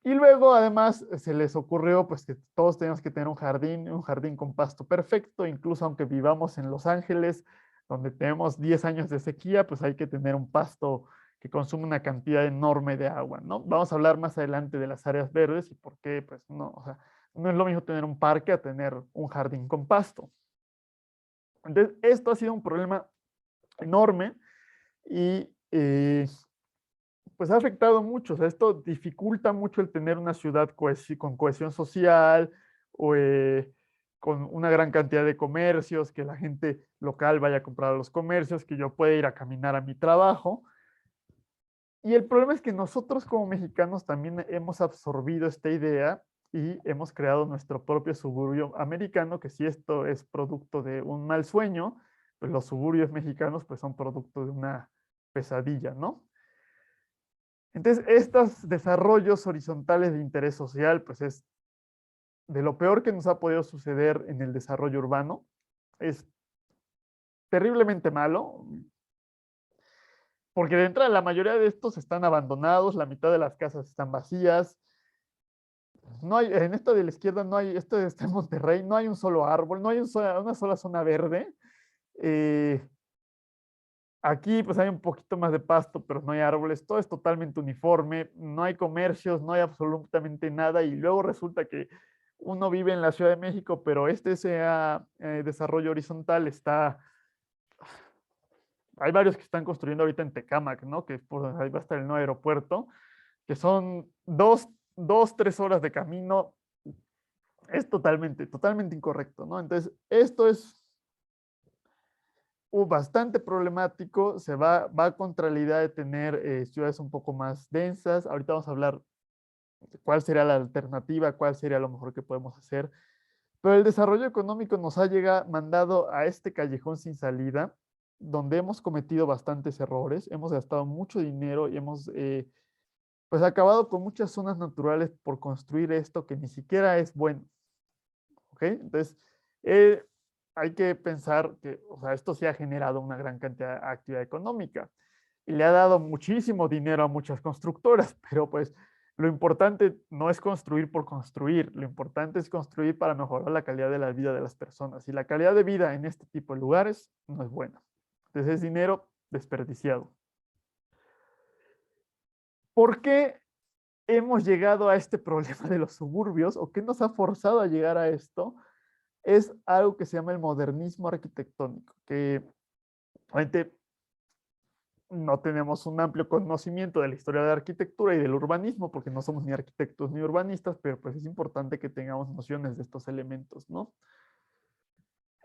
Y luego, además, se les ocurrió pues que todos tenemos que tener un jardín con pasto perfecto, incluso aunque vivamos en Los Ángeles, donde tenemos 10 años de sequía, pues hay que tener un pasto que consume una cantidad enorme de agua, ¿no? Vamos a hablar más adelante de las áreas verdes y por qué, pues no, o sea, no es lo mismo tener un parque a tener un jardín con pasto. Entonces, esto ha sido un problema enorme y pues ha afectado mucho. O sea, esto dificulta mucho el tener una ciudad con cohesión social o con una gran cantidad de comercios, que la gente local vaya a comprar a los comercios, que yo pueda ir a caminar a mi trabajo. Y el problema es que nosotros como mexicanos también hemos absorbido esta idea y hemos creado nuestro propio suburbio americano, que si esto es producto de un mal sueño, pues los suburbios mexicanos pues son producto de una pesadilla, ¿no? Entonces, estos desarrollos horizontales de interés social, pues es de lo peor que nos ha podido suceder en el desarrollo urbano. Es terriblemente malo, porque de entrada la mayoría de estos están abandonados, la mitad de las casas están vacías. No hay, en esta de la izquierda no hay, esto está en Monterrey, no hay un solo árbol, no hay una sola zona verde. Eh, Aquí pues hay un poquito más de pasto, pero no hay árboles, todo es totalmente uniforme, no hay comercios, no hay absolutamente nada y luego resulta que uno vive en la Ciudad de México, pero este sea, desarrollo horizontal está, hay varios que están construyendo ahorita en Tecámac, ¿no? Que por ahí va a estar el nuevo aeropuerto, que son 3 horas de camino, es totalmente incorrecto, ¿no? Entonces, esto es bastante problemático, va contra la idea de tener ciudades un poco más densas. Ahorita vamos a hablar de cuál sería la alternativa, cuál sería lo mejor que podemos hacer. Pero el desarrollo económico nos ha mandado a este callejón sin salida, donde hemos cometido bastantes errores, hemos gastado mucho dinero y hemos pues acabado con muchas zonas naturales por construir esto que ni siquiera es bueno. ¿Ok? Entonces, eh, hay que pensar que, o sea, esto sí ha generado una gran cantidad de actividad económica y le ha dado muchísimo dinero a muchas constructoras, pero pues lo importante no es construir por construir, lo importante es construir para mejorar la calidad de la vida de las personas y la calidad de vida en este tipo de lugares no es buena. Entonces es dinero desperdiciado. ¿Por qué hemos llegado a este problema de los suburbios o qué nos ha forzado a llegar a esto? Es algo que se llama el modernismo arquitectónico, que obviamente no tenemos un amplio conocimiento de la historia de la arquitectura y del urbanismo, porque no somos ni arquitectos ni urbanistas, pero pues es importante que tengamos nociones de estos elementos, ¿no?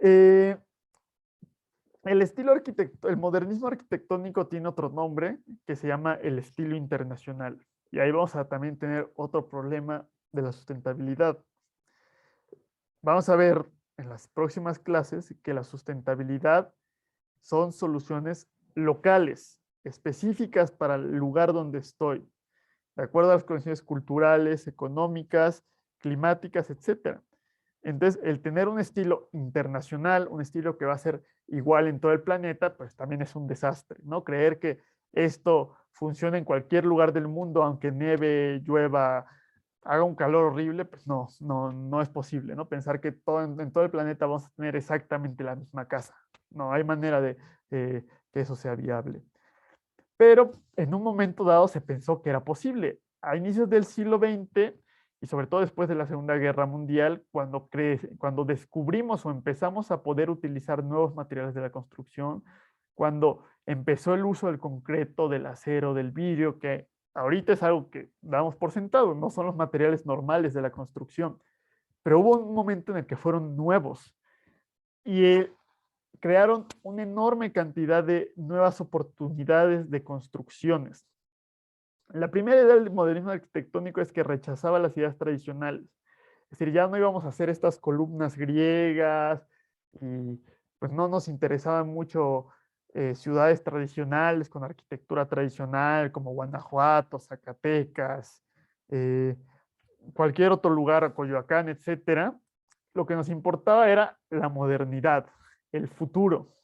Eh, el modernismo arquitectónico tiene otro nombre que se llama el estilo internacional. Y ahí vamos a también tener otro problema de la sustentabilidad. Vamos a ver en las próximas clases que la sustentabilidad son soluciones locales, específicas para el lugar donde estoy, de acuerdo a las condiciones culturales, económicas, climáticas, etcétera. Entonces, el tener un estilo internacional, un estilo que va a ser igual en todo el planeta, pues también es un desastre, ¿no? Creer que esto funciona en cualquier lugar del mundo, aunque nieve, llueva, haga un calor horrible, pues no es posible, ¿no? Pensar que en todo el planeta vamos a tener exactamente la misma casa. No hay manera de que eso sea viable. Pero en un momento dado se pensó que era posible. A inicios del siglo XX y sobre todo después de la Segunda Guerra Mundial, cuando descubrimos o empezamos a poder utilizar nuevos materiales de la construcción, cuando empezó el uso del concreto, del acero, del vidrio, que ahorita es algo que damos por sentado, no son los materiales normales de la construcción, pero hubo un momento en el que fueron nuevos y crearon una enorme cantidad de nuevas oportunidades de construcciones. La primera idea del modernismo arquitectónico es que rechazaba las ideas tradicionales. Es decir, ya no íbamos a hacer estas columnas griegas y pues no nos interesaban mucho ciudades tradicionales con arquitectura tradicional como Guanajuato, Zacatecas, eh, cualquier otro lugar, Coyoacán, etcétera. Lo que nos importaba era la modernidad, el futuro.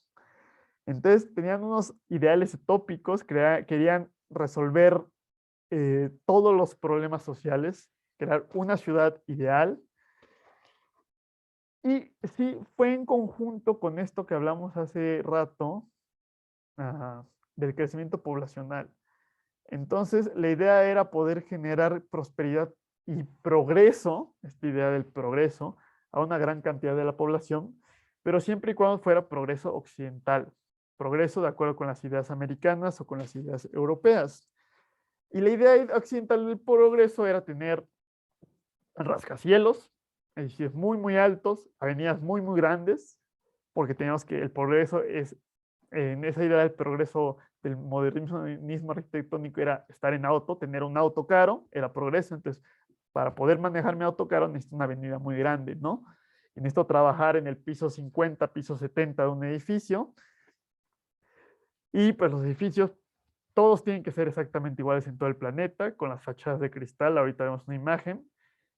Entonces tenían unos ideales utópicos, querían resolver todos los problemas sociales, crear una ciudad ideal. Y sí, fue en conjunto con esto que hablamos hace rato del crecimiento poblacional. Entonces, la idea era poder generar prosperidad y progreso, esta idea del progreso, a una gran cantidad de la población, pero siempre y cuando fuera progreso occidental, progreso de acuerdo con las ideas americanas o con las ideas europeas. Y la idea occidental del progreso era tener rascacielos, edificios muy, muy altos, avenidas muy, muy grandes, porque teníamos que el progreso es, en esa idea del progreso del modernismo arquitectónico era estar en auto, tener un auto caro, era progreso, entonces para poder manejar mi auto caro necesito una avenida muy grande, ¿no? Y necesito trabajar en el piso 50, piso 70 de un edificio, y pues los edificios todos tienen que ser exactamente iguales en todo el planeta, con las fachadas de cristal, ahorita vemos una imagen,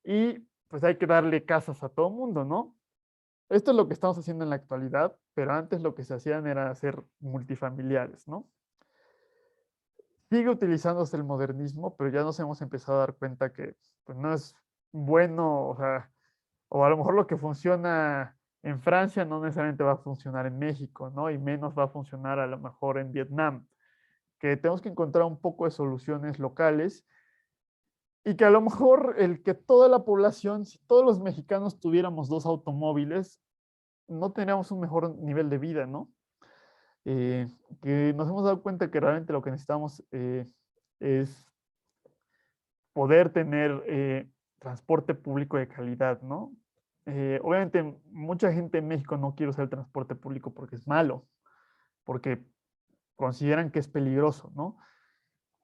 y pues hay que darle casas a todo el mundo, ¿no? Esto es lo que estamos haciendo en la actualidad, pero antes lo que se hacían era hacer multifamiliares, ¿no? Sigue utilizándose el modernismo, pero ya nos hemos empezado a dar cuenta que pues, no es bueno, o sea, o a lo mejor lo que funciona en Francia no necesariamente va a funcionar en México, ¿no? Y menos va a funcionar a lo mejor en Vietnam, que tenemos que encontrar un poco de soluciones locales y que a lo mejor el que toda la población, si todos los mexicanos tuviéramos dos automóviles, no tendríamos un mejor nivel de vida, ¿no? Eh, que nos hemos dado cuenta que realmente lo que necesitamos es poder tener transporte público de calidad, ¿no? Obviamente, mucha gente en México no quiere usar el transporte público porque es malo, porque consideran que es peligroso, ¿no?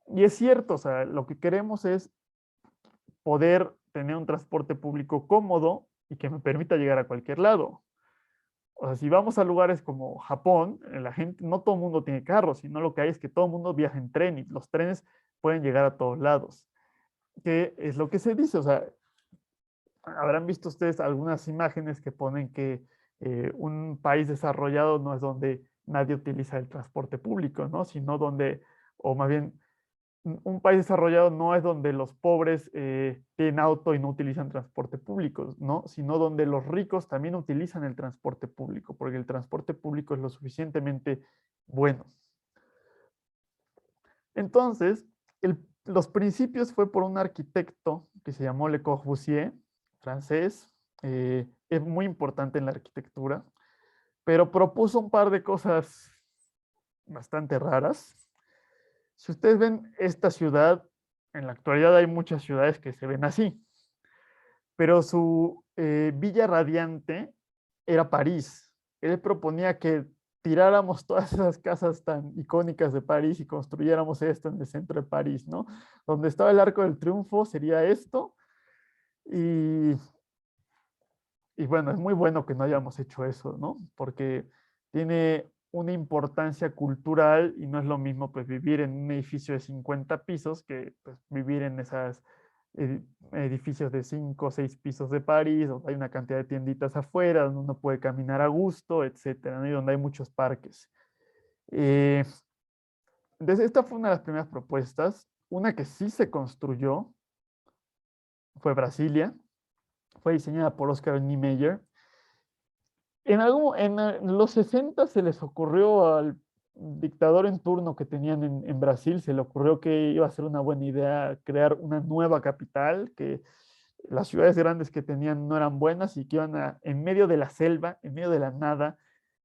Y es cierto, o sea, lo que queremos es poder tener un transporte público cómodo y que me permita llegar a cualquier lado. O sea, si vamos a lugares como Japón, la gente, no todo el mundo tiene carro, sino lo que hay es que todo el mundo viaja en tren y los trenes pueden llegar a todos lados. Que es lo que se dice, o sea, habrán visto ustedes algunas imágenes que ponen que un país desarrollado no es donde nadie utiliza el transporte público, ¿no? Sino donde, o más bien, un país desarrollado no es donde los pobres tienen auto y no utilizan transporte público, ¿no? Sino donde los ricos también utilizan el transporte público, porque el transporte público es lo suficientemente bueno. Entonces, los principios fue por un arquitecto que se llamó Le Corbusier, francés, es muy importante en la arquitectura, pero propuso un par de cosas bastante raras. Si ustedes ven esta ciudad, en la actualidad hay muchas ciudades que se ven así, pero su villa radiante era París. Él proponía que tiráramos todas esas casas tan icónicas de París y construyéramos esto en el centro de París, ¿no? Donde estaba el Arco del Triunfo sería esto. Y, y bueno, es muy bueno que no hayamos hecho eso, ¿no? Porque tiene una importancia cultural y no es lo mismo pues vivir en un edificio de 50 pisos que pues, vivir en esas edificios de 5 o 6 pisos de París, donde hay una cantidad de tienditas afuera, donde uno puede caminar a gusto, etcétera, ¿no? Y donde hay muchos parques. Eh, entonces, esta fue una de las primeras propuestas, una que sí se construyó, fue Brasilia, fue diseñada por Oscar Niemeyer. En los 60 se les ocurrió al dictador en turno que tenían en Brasil, se le ocurrió que iba a ser una buena idea crear una nueva capital, que las ciudades grandes que tenían no eran buenas y que iban en medio de la selva, en medio de la nada,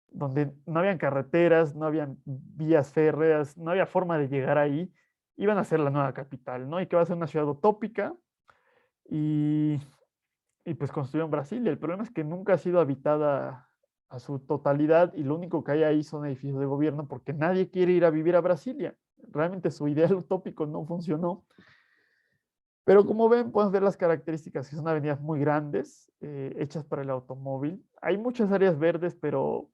donde no habían carreteras, no habían vías férreas, no había forma de llegar ahí, iban a ser la nueva capital, ¿no? Y que va a ser una ciudad utópica y, y pues construyeron Brasilia. El problema es que nunca ha sido habitada a su totalidad y lo único que hay ahí son edificios de gobierno porque nadie quiere ir a vivir a Brasilia. Realmente su ideal utópico no funcionó. Pero como ven, podemos ver las características, que son avenidas muy grandes, hechas para el automóvil. Hay muchas áreas verdes, pero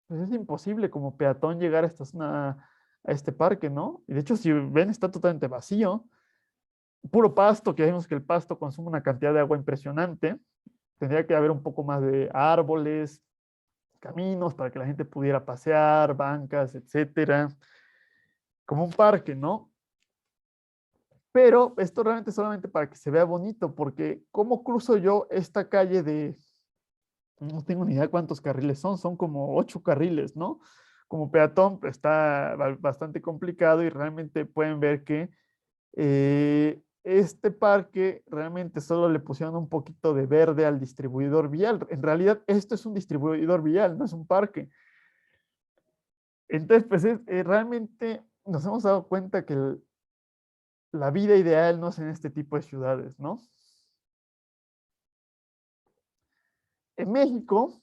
pues es imposible como peatón llegar a esta zona, a este parque, ¿no? Y de hecho, si ven, está totalmente vacío. Puro pasto, que vemos que el pasto consume una cantidad de agua impresionante. Tendría que haber un poco más de árboles, caminos para que la gente pudiera pasear, bancas, etcétera. Como un parque, ¿no? Pero esto realmente es solamente para que se vea bonito, porque ¿cómo cruzo yo esta calle de, no tengo ni idea cuántos carriles son como 8 carriles, ¿no? Como peatón pues, está bastante complicado y realmente pueden ver que este parque realmente solo le pusieron un poquito de verde al distribuidor vial. En realidad esto es un distribuidor vial, no es un parque. Entonces, pues realmente nos hemos dado cuenta que la vida ideal no es en este tipo de ciudades, ¿no? En México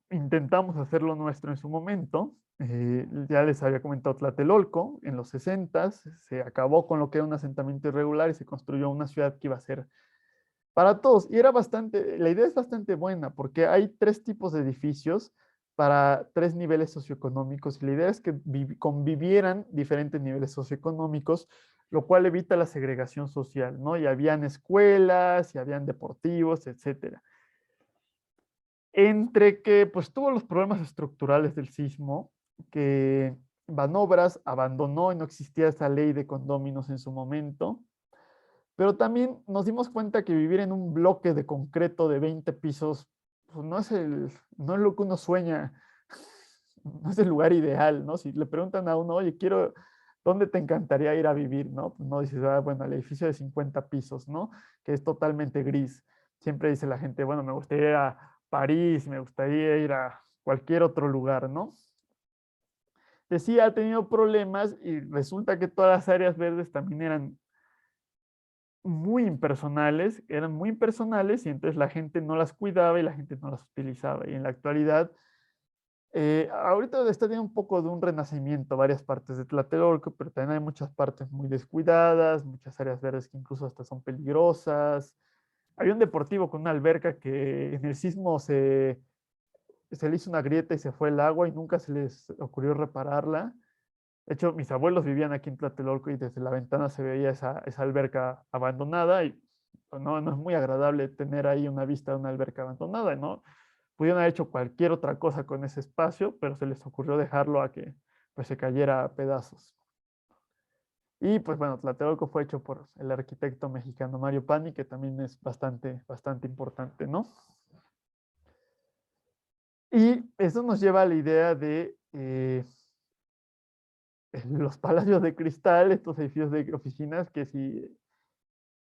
intentamos hacerlo nuestro en su momento. Ya les había comentado Tlatelolco, en los 60 se acabó con lo que era un asentamiento irregular y se construyó una ciudad que iba a ser para todos. Y era bastante, la idea es bastante buena porque hay 3 tipos de edificios para 3 niveles socioeconómicos y la idea es que convivieran diferentes niveles socioeconómicos, lo cual evita la segregación social, ¿no? Y habían escuelas, y habían deportivos, etcétera. Entre que pues tuvo los problemas estructurales del sismo, que Banobras abandonó y no existía esa ley de condóminos en su momento, pero también nos dimos cuenta que vivir en un bloque de concreto de 20 pisos pues no es lo que uno sueña, no es el lugar ideal, ¿no? Si le preguntan a uno, oye, ¿dónde te encantaría ir a vivir, no? Pues no dices, bueno, el edificio de 50 pisos, ¿no? Que es totalmente gris. Siempre dice la gente, bueno, me gustaría ir a París, me gustaría ir a cualquier otro lugar, ¿no? Decía, ha tenido problemas y resulta que todas las áreas verdes también eran muy impersonales y entonces la gente no las cuidaba y la gente no las utilizaba. Y en la actualidad, ahorita está teniendo un poco de un renacimiento varias partes de Tlatelolco, pero también hay muchas partes muy descuidadas, muchas áreas verdes que incluso hasta son peligrosas. Hay un deportivo con una alberca que en el sismo se le hizo una grieta y se fue el agua y nunca se les ocurrió repararla. De hecho, mis abuelos vivían aquí en Tlatelolco y desde la ventana se veía esa alberca abandonada y pues, no es muy agradable tener ahí una vista de una alberca abandonada, ¿no? Pudieron haber hecho cualquier otra cosa con ese espacio, pero se les ocurrió dejarlo a que pues, se cayera a pedazos. Y pues bueno, Tlatelolco fue hecho por el arquitecto mexicano Mario Pani, que también es bastante importante, ¿no? Y eso nos lleva a la idea de los palacios de cristal, estos edificios de oficinas que si,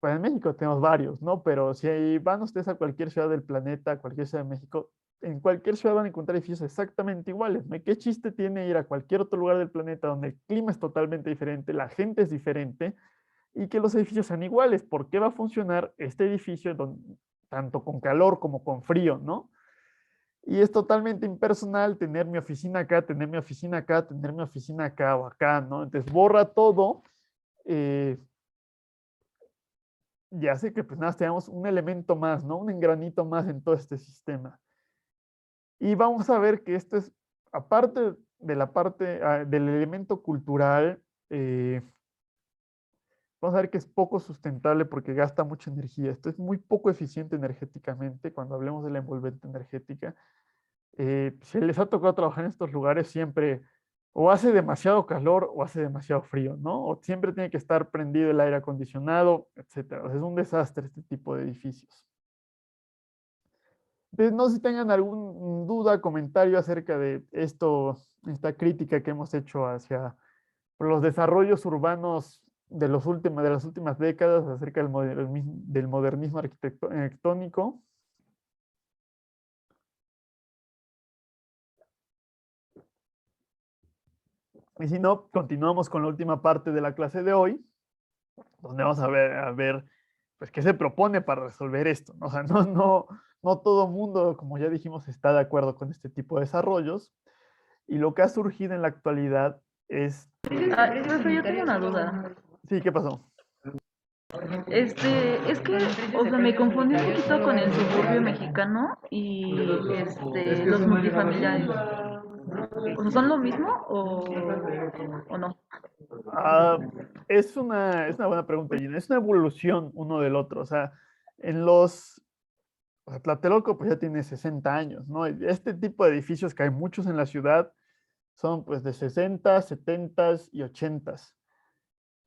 pues en México tenemos varios, ¿no? Pero si van ustedes a cualquier ciudad del planeta, a cualquier ciudad de México, en cualquier ciudad van a encontrar edificios exactamente iguales, ¿no? ¿Qué chiste tiene ir a cualquier otro lugar del planeta donde el clima es totalmente diferente, la gente es diferente y que los edificios sean iguales? ¿Por qué va a funcionar este edificio tanto con calor como con frío, ¿no? Y es totalmente impersonal tener mi oficina acá, tener mi oficina acá, tener mi oficina acá o acá, ¿no? Entonces borra todo eh, y hace que pues nada, tengamos un elemento más, ¿no? Un engranito más en todo este sistema. Y vamos a ver que esto es, aparte de la parte del elemento cultural, vamos a ver que es poco sustentable porque gasta mucha energía. Esto es muy poco eficiente energéticamente cuando hablemos de la envolvente energética. Si les ha tocado trabajar en estos lugares, siempre o hace demasiado calor o hace demasiado frío, ¿no? O siempre tiene que estar prendido el aire acondicionado, etcétera. O sea, es un desastre este tipo de edificios. Entonces, no sé si tengan alguna duda, comentario acerca de esto, esta crítica que hemos hecho hacia los desarrollos urbanos de las últimas décadas acerca del modernismo arquitectónico. Y si no, continuamos con la última parte de la clase de hoy, donde vamos a ver pues, qué se propone para resolver esto, ¿no? O sea, no todo mundo, como ya dijimos, está de acuerdo con este tipo de desarrollos. Y lo que ha surgido en la actualidad es... Profe, yo tengo una duda. Sí, ¿qué pasó? Es que, o sea, me confundí un poquito con el suburbio mexicano y los multifamiliares. O sea, ¿son lo mismo o no? Ah, es una buena pregunta, Gina. Es una evolución uno del otro. O sea, en los... O sea, Tlatelolco pues ya tiene 60 años, ¿no? Este tipo de edificios que hay muchos en la ciudad son pues de 60, 70 y 80.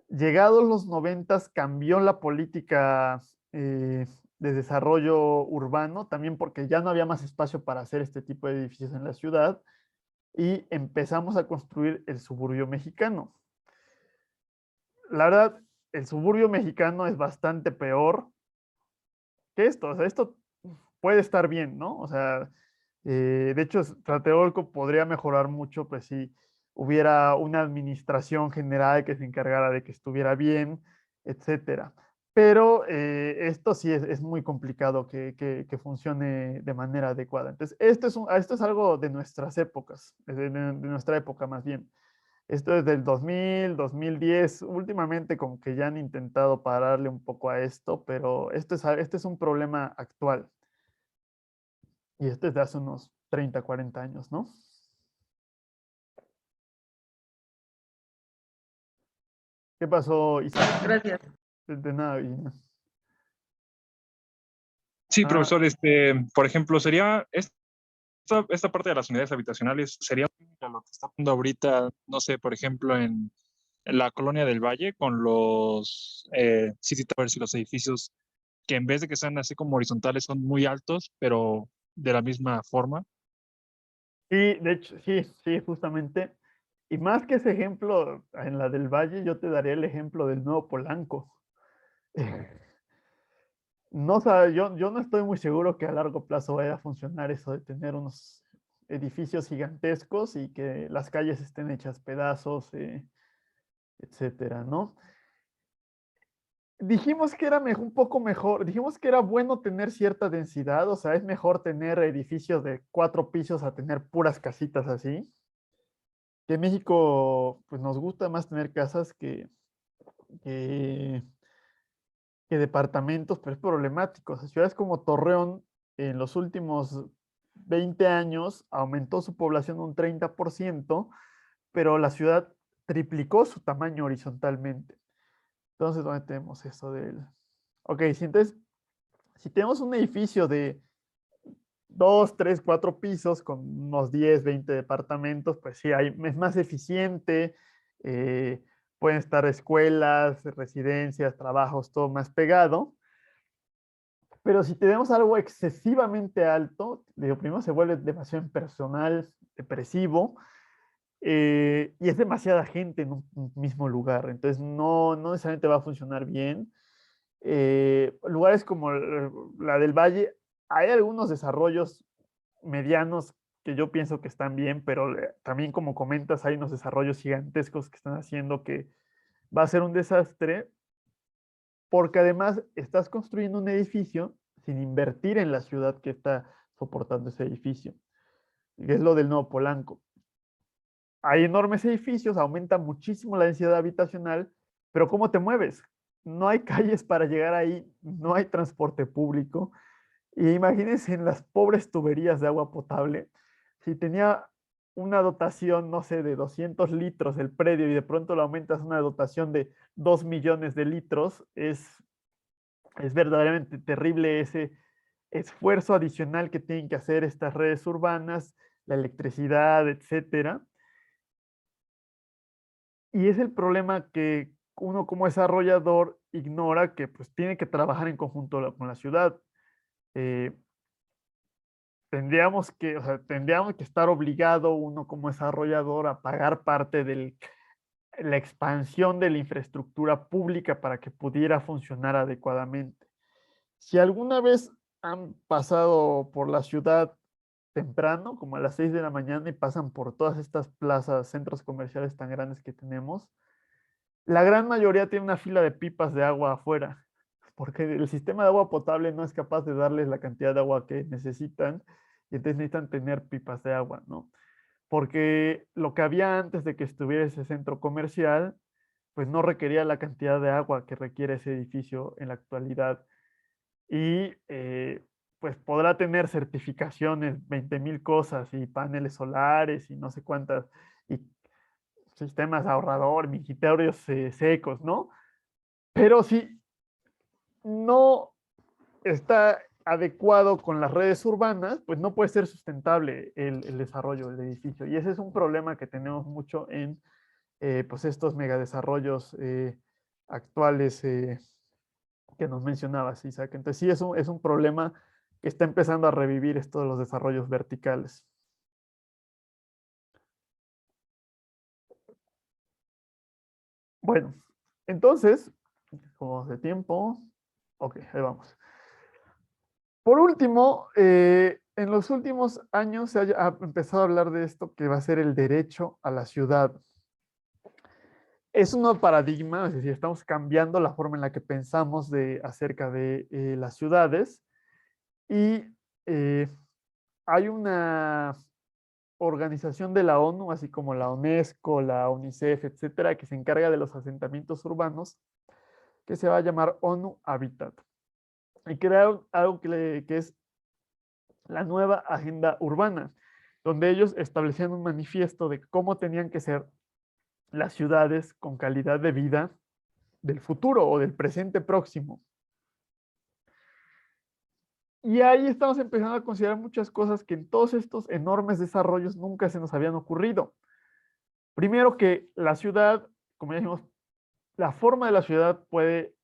Llegados los 90 cambió la política de desarrollo urbano, también porque ya no había más espacio para hacer este tipo de edificios en la ciudad y empezamos a construir el suburbio mexicano. La verdad, el suburbio mexicano es bastante peor que esto. O sea, esto puede estar bien, ¿no? O sea, de hecho, Tlatelolco podría mejorar mucho, pues si hubiera una administración general que se encargara de que estuviera bien, etcétera. Pero esto sí es muy complicado que funcione de manera adecuada. Entonces, esto es algo de nuestras épocas, de nuestra época más bien. Esto es del 2000, 2010. Últimamente como que ya han intentado pararle un poco a esto, pero este es un problema actual. Y este es de hace unos 30, 40 años, ¿no? ¿Qué pasó, Isaac? Gracias. De nada, Gina. Sí, Ah, profesor, por ejemplo, sería esta parte de las unidades habitacionales, sería lo que está pasando ahorita, no sé, por ejemplo, en la Colonia del Valle con los City Towers y los edificios que en vez de que sean así como horizontales son muy altos, pero de la misma forma. sí, de hecho, sí, sí, justamente. Y más que ese ejemplo en la del Valle, yo te daría el ejemplo del nuevo Polanco. No, yo no estoy muy seguro que a largo plazo vaya a funcionar eso de tener unos edificios gigantescos y que las calles estén hechas pedazos, etcétera, ¿no? Dijimos que era un poco mejor, dijimos que era bueno tener cierta densidad, o sea, es mejor tener edificios de 4 pisos a tener puras casitas así. Que en México, pues nos gusta más tener casas que, que departamentos, pero es problemático. O sea, ciudades como Torreón, en los últimos 20 años, aumentó su población un 30%, pero la ciudad triplicó su tamaño horizontalmente. Entonces, ¿dónde tenemos eso del...? Ok, si tenemos un edificio de 2, 3, 4 pisos con unos 10, 20 departamentos, pues sí, es más eficiente, eh, pueden estar escuelas, residencias, trabajos, todo más pegado. Pero si tenemos algo excesivamente alto, digo, primero se vuelve demasiado impersonal, depresivo, y es demasiada gente en un mismo lugar, entonces no necesariamente va a funcionar bien. Lugares como la del Valle, hay algunos desarrollos medianos que yo pienso que están bien, pero también como comentas, hay unos desarrollos gigantescos que están haciendo que va a ser un desastre, porque además estás construyendo un edificio sin invertir en la ciudad que está soportando ese edificio, que es lo del Nuevo Polanco. Hay enormes edificios, aumenta muchísimo la densidad habitacional, pero ¿cómo te mueves? No hay calles para llegar ahí, no hay transporte público. Y imagínense en las pobres tuberías de agua potable, si tenía una dotación, no sé, de 200 litros el predio y de pronto lo aumentas a una dotación de 2 millones de litros, es verdaderamente terrible ese esfuerzo adicional que tienen que hacer estas redes urbanas, la electricidad, etcétera. Y es el problema que uno como desarrollador ignora que pues tiene que trabajar en conjunto con la ciudad. Eh, o sea, tendríamos que estar obligado uno como desarrollador a pagar parte de la expansión de la infraestructura pública para que pudiera funcionar adecuadamente. Si alguna vez han pasado por la ciudad temprano, como a las 6 de la mañana, y pasan por todas estas plazas, centros comerciales tan grandes que tenemos, la gran mayoría tiene una fila de pipas de agua afuera, porque el sistema de agua potable no es capaz de darles la cantidad de agua que necesitan, y entonces necesitan tener pipas de agua, ¿no? Porque lo que había antes de que estuviera ese centro comercial, pues no requería la cantidad de agua que requiere ese edificio en la actualidad. Y pues podrá tener certificaciones, 20,000 cosas, y paneles solares, y no sé cuántas, y sistemas ahorrador, migitorios secos, ¿no? Pero si no está adecuado con las redes urbanas, pues no puede ser sustentable el desarrollo del edificio. Y ese es un problema que tenemos mucho en pues estos megadesarrollos actuales que nos mencionabas, Isaac. Entonces sí es un problema que está empezando a revivir esto de los desarrollos verticales. Bueno, entonces, como de tiempo, ok, ahí vamos. Por último, en los últimos años se ha empezado a hablar de esto que va a ser el derecho a la ciudad. Es un nuevo paradigma, es decir, estamos cambiando la forma en la que pensamos acerca de las ciudades, y eh, hay una organización de la ONU, así como la UNESCO, la UNICEF, etcétera, que se encarga de los asentamientos urbanos, que se va a llamar ONU Habitat. Y crearon algo que es la nueva agenda urbana, donde ellos establecían un manifiesto de cómo tenían que ser las ciudades con calidad de vida del futuro o del presente próximo. Y ahí estamos empezando a considerar muchas cosas que en todos estos enormes desarrollos nunca se nos habían ocurrido. Primero que la ciudad, como ya dijimos, la forma de la ciudad puede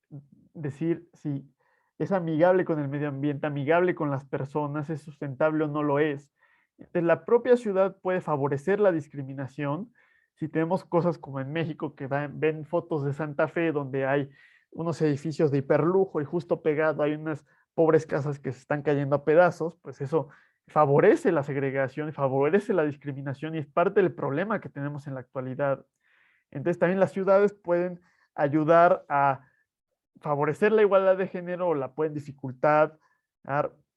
decir si es amigable con el medio ambiente, amigable con las personas, es sustentable o no lo es. Entonces, la propia ciudad puede favorecer la discriminación. Si tenemos cosas como en México, que ven fotos de Santa Fe, donde hay unos edificios de hiperlujo y justo pegado hay unas pobres casas que se están cayendo a pedazos, pues eso favorece la segregación, favorece la discriminación, y es parte del problema que tenemos en la actualidad. Entonces también las ciudades pueden ayudar a favorecer la igualdad de género, o la pueden dificultar.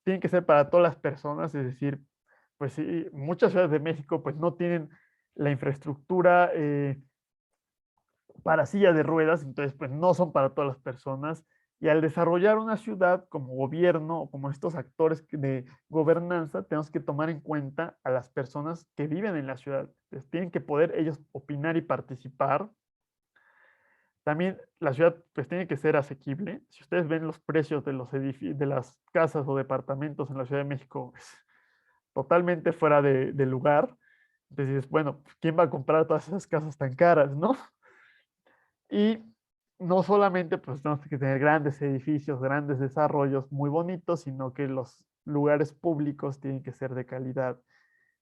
Tienen que ser para todas las personas, es decir, pues sí, muchas ciudades de México pues no tienen la infraestructura para silla de ruedas, entonces pues no son para todas las personas. Y al desarrollar una ciudad como gobierno o como estos actores de gobernanza, tenemos que tomar en cuenta a las personas que viven en la ciudad. Entonces, tienen que poder ellos opinar y participar. También la ciudad pues tiene que ser asequible. Si ustedes ven los precios de de las casas o departamentos en la Ciudad de México, es totalmente fuera de lugar. Entonces, bueno, ¿quién va a comprar todas esas casas tan caras, no? Y no solamente pues tenemos que tener grandes edificios, grandes desarrollos muy bonitos, sino que los lugares públicos tienen que ser de calidad.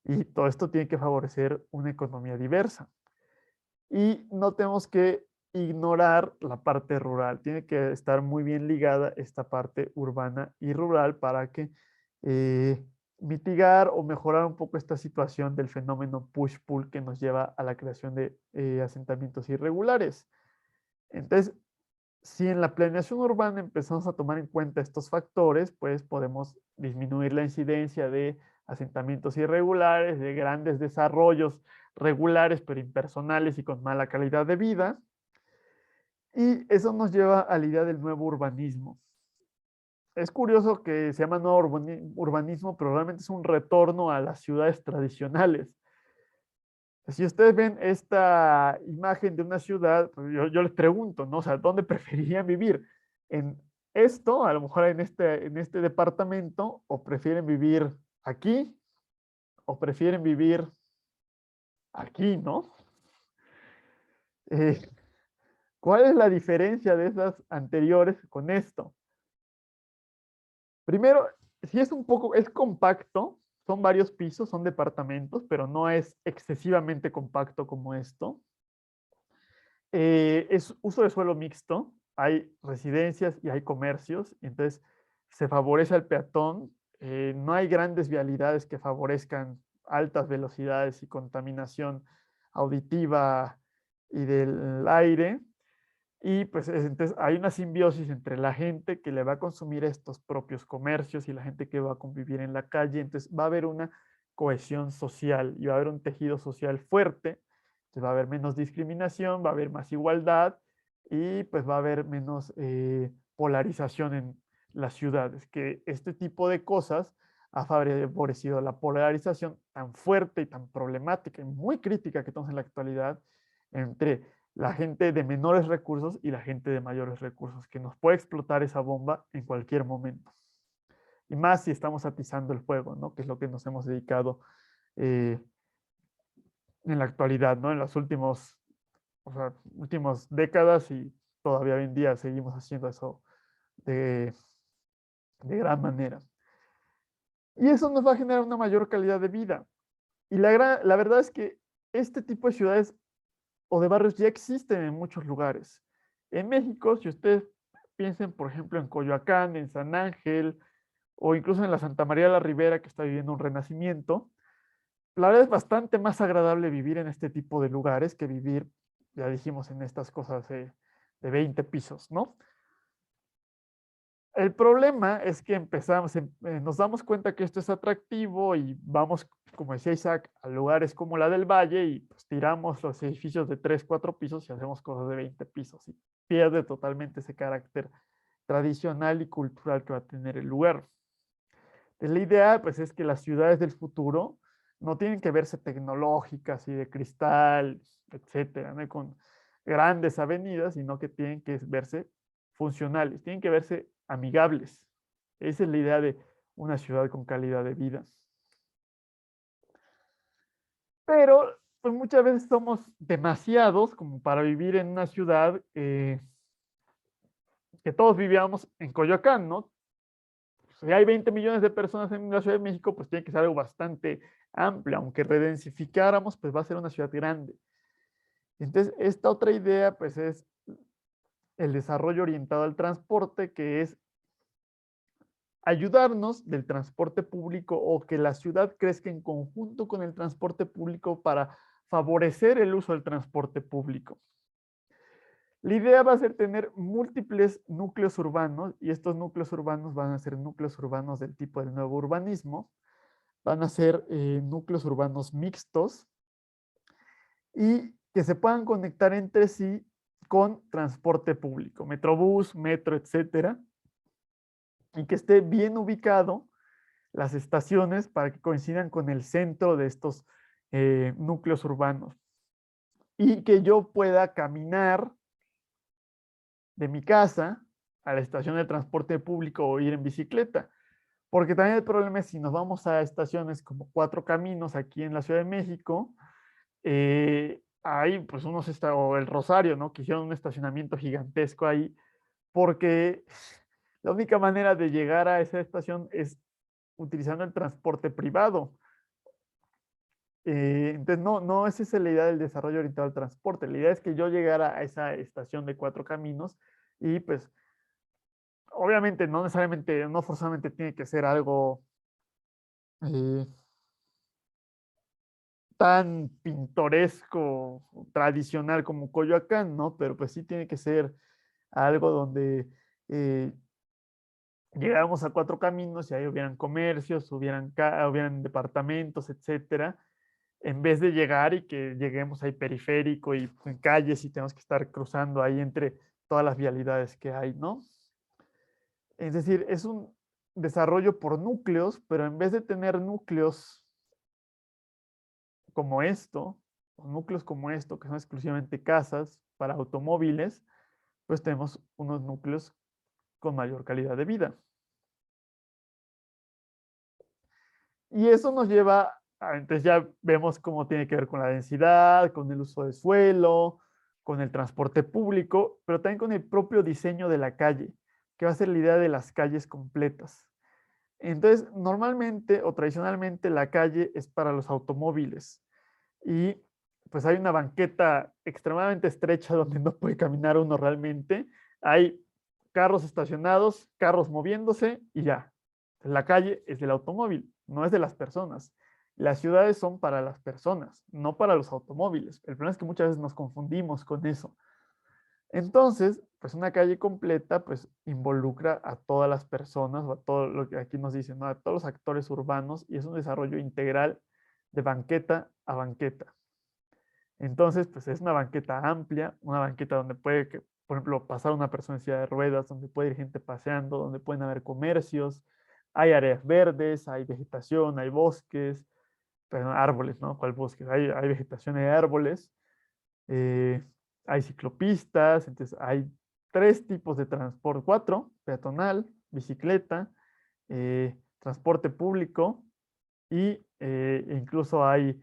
Y todo esto tiene que favorecer una economía diversa. Y no tenemos que ignorar la parte rural. Tiene que estar muy bien ligada esta parte urbana y rural para que mitigar o mejorar un poco esta situación del fenómeno push-pull que nos lleva a la creación de asentamientos irregulares. Entonces, si en la planeación urbana empezamos a tomar en cuenta estos factores, pues podemos disminuir la incidencia de asentamientos irregulares, de grandes desarrollos regulares pero impersonales y con mala calidad de vida. Y eso nos lleva a la idea del nuevo urbanismo. Es curioso que se llama nuevo urbanismo, pero realmente es un retorno a las ciudades tradicionales. Si ustedes ven esta imagen de una ciudad, pues yo les pregunto, ¿no? O sea, ¿dónde preferirían vivir? ¿En esto, a lo mejor en este departamento, o prefieren vivir aquí, o prefieren vivir aquí, ¿no? Eh, ¿Cuál es la diferencia de esas anteriores con esto? Primero, si es un poco, es compacto, son varios pisos, son departamentos, pero no es excesivamente compacto como esto. Es uso de suelo mixto, hay residencias y hay comercios, y entonces se favorece al peatón, no hay grandes vialidades que favorezcan altas velocidades y contaminación auditiva y del aire, y pues entonces hay una simbiosis entre la gente que le va a consumir estos propios comercios y la gente que va a convivir en la calle, entonces va a haber una cohesión social y va a haber un tejido social fuerte, entonces va a haber menos discriminación, va a haber más igualdad y pues va a haber menos polarización en las ciudades, que este tipo de cosas ha favorecido la polarización tan fuerte y tan problemática y muy crítica que tenemos en la actualidad entre la gente de menores recursos y la gente de mayores recursos, que nos puede explotar esa bomba en cualquier momento. Y más si estamos atizando el fuego, ¿no? Que es lo que nos hemos dedicado eh, en la actualidad, ¿no? En las o sea, últimas décadas y todavía hoy en día seguimos haciendo eso de, de gran manera. Y eso nos va a generar una mayor calidad de vida. Y la verdad es que este tipo de ciudades o de barrios ya existen en muchos lugares. En México, si ustedes piensen, por ejemplo, en Coyoacán, en San Ángel, o incluso en la Santa María de la Ribera, que está viviendo un renacimiento, la verdad es bastante más agradable vivir en este tipo de lugares que vivir, ya dijimos, en estas cosas de 20 pisos, ¿no? El problema es que nos damos cuenta que esto es atractivo y vamos, como decía Isaac, a lugares como la del Valle y pues tiramos los edificios de 3, 4 pisos y hacemos cosas de 20 pisos y pierde totalmente ese carácter tradicional y cultural que va a tener el lugar. Entonces, la idea pues es que las ciudades del futuro no tienen que verse tecnológicas y de cristal, etcétera, ¿no? Con grandes avenidas, sino que tienen que verse funcionales, tienen que verse amigables. Esa es la idea de una ciudad con calidad de vida. Pero pues muchas veces somos demasiados como para vivir en una ciudad que todos vivíamos en Coyoacán, ¿no? Si hay 20 millones de personas en la Ciudad de México, pues tiene que ser algo bastante amplio, aunque redensificáramos, pues va a ser una ciudad grande. Entonces, esta otra idea, pues es el desarrollo orientado al transporte, que es ayudarnos del transporte público o que la ciudad crezca en conjunto con el transporte público para favorecer el uso del transporte público. La idea va a ser tener múltiples núcleos urbanos y estos núcleos urbanos van a ser núcleos urbanos del tipo del nuevo urbanismo, van a ser núcleos urbanos mixtos y que se puedan conectar entre sí con transporte público, metrobús, metro, etcétera, y que esté bien ubicado las estaciones para que coincidan con el centro de estos núcleos urbanos y que yo pueda caminar de mi casa a la estación de transporte público o ir en bicicleta. Porque también el problema es si nos vamos a estaciones como Cuatro Caminos aquí en la Ciudad de México, hay pues o el Rosario, ¿no? Que hicieron un estacionamiento gigantesco ahí, porque la única manera de llegar a esa estación es utilizando el transporte privado. Entonces, no es esa la idea del desarrollo orientado al transporte. La idea es que yo llegara a esa estación de Cuatro Caminos y pues obviamente no necesariamente, no forzosamente tiene que ser algo eh, tan pintoresco, tradicional como Coyoacán, ¿no? Pero pues sí tiene que ser algo donde eh, llegáramos a Cuatro Caminos y ahí hubieran comercios, hubieran departamentos, etcétera, en vez de llegar y que lleguemos ahí periférico y en calles y tenemos que estar cruzando ahí entre todas las vialidades que hay, ¿no? Es decir, es un desarrollo por núcleos, pero en vez de tener núcleos como esto, o núcleos como esto, que son exclusivamente casas para automóviles, pues tenemos unos núcleos con mayor calidad de vida. Y eso nos lleva entonces ya vemos cómo tiene que ver con la densidad, con el uso de suelo, con el transporte público, pero también con el propio diseño de la calle, que va a ser la idea de las calles completas. Entonces, normalmente o tradicionalmente la calle es para los automóviles y pues hay una banqueta extremadamente estrecha donde no puede caminar uno realmente. Hay carros estacionados, carros moviéndose y ya. La calle es del automóvil, no es de las personas. Las ciudades son para las personas, no para los automóviles. El problema es que muchas veces nos confundimos con eso. Entonces, pues una calle completa, pues involucra a todas las personas, o a todo lo que aquí nos dicen, ¿no? A todos los actores urbanos, y es un desarrollo integral de banqueta a banqueta. Entonces, pues es una banqueta amplia, una banqueta donde puede, por ejemplo, pasar una persona en silla de ruedas, donde puede ir gente paseando, donde pueden haber comercios, hay áreas verdes, hay vegetación, hay bosques, pero árboles, ¿no? ¿Cuál bosques? Hay vegetación, hay árboles, eh, hay ciclopistas, entonces hay 3 tipos de transporte, 4: peatonal, bicicleta, transporte público y incluso hay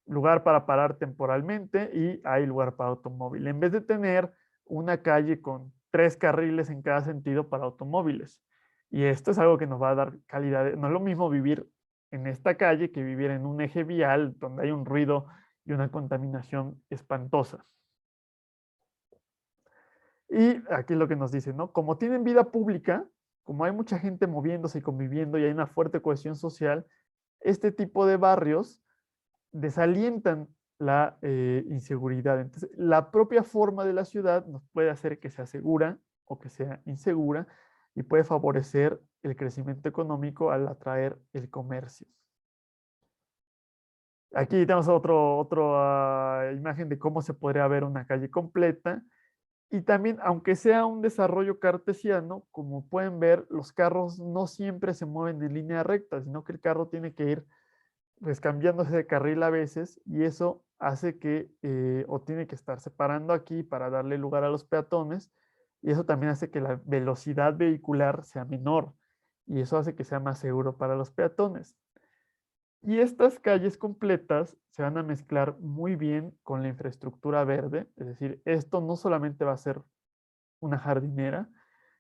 lugar para parar temporalmente y hay lugar para automóvil. En vez de tener una calle con 3 carriles en cada sentido para automóviles. Y esto es algo que nos va a dar calidad. No es lo mismo vivir en esta calle que vivir en un eje vial donde hay un ruido y una contaminación espantosa. Y aquí es lo que nos dice, ¿no? Como tienen vida pública, como hay mucha gente moviéndose y conviviendo y hay una fuerte cohesión social, este tipo de barrios desalientan la inseguridad. Entonces, la propia forma de la ciudad nos puede hacer que sea segura o que sea insegura y puede favorecer el crecimiento económico al atraer el comercio. Aquí tenemos otra imagen de cómo se podría ver una calle completa. Y también, aunque sea un desarrollo cartesiano, como pueden ver, los carros no siempre se mueven en línea recta, sino que el carro tiene que ir pues cambiándose de carril a veces y eso hace que o tiene que estar separando aquí para darle lugar a los peatones y eso también hace que la velocidad vehicular sea menor y eso hace que sea más seguro para los peatones. Y estas calles completas se van a mezclar muy bien con la infraestructura verde, es decir, esto no solamente va a ser una jardinera,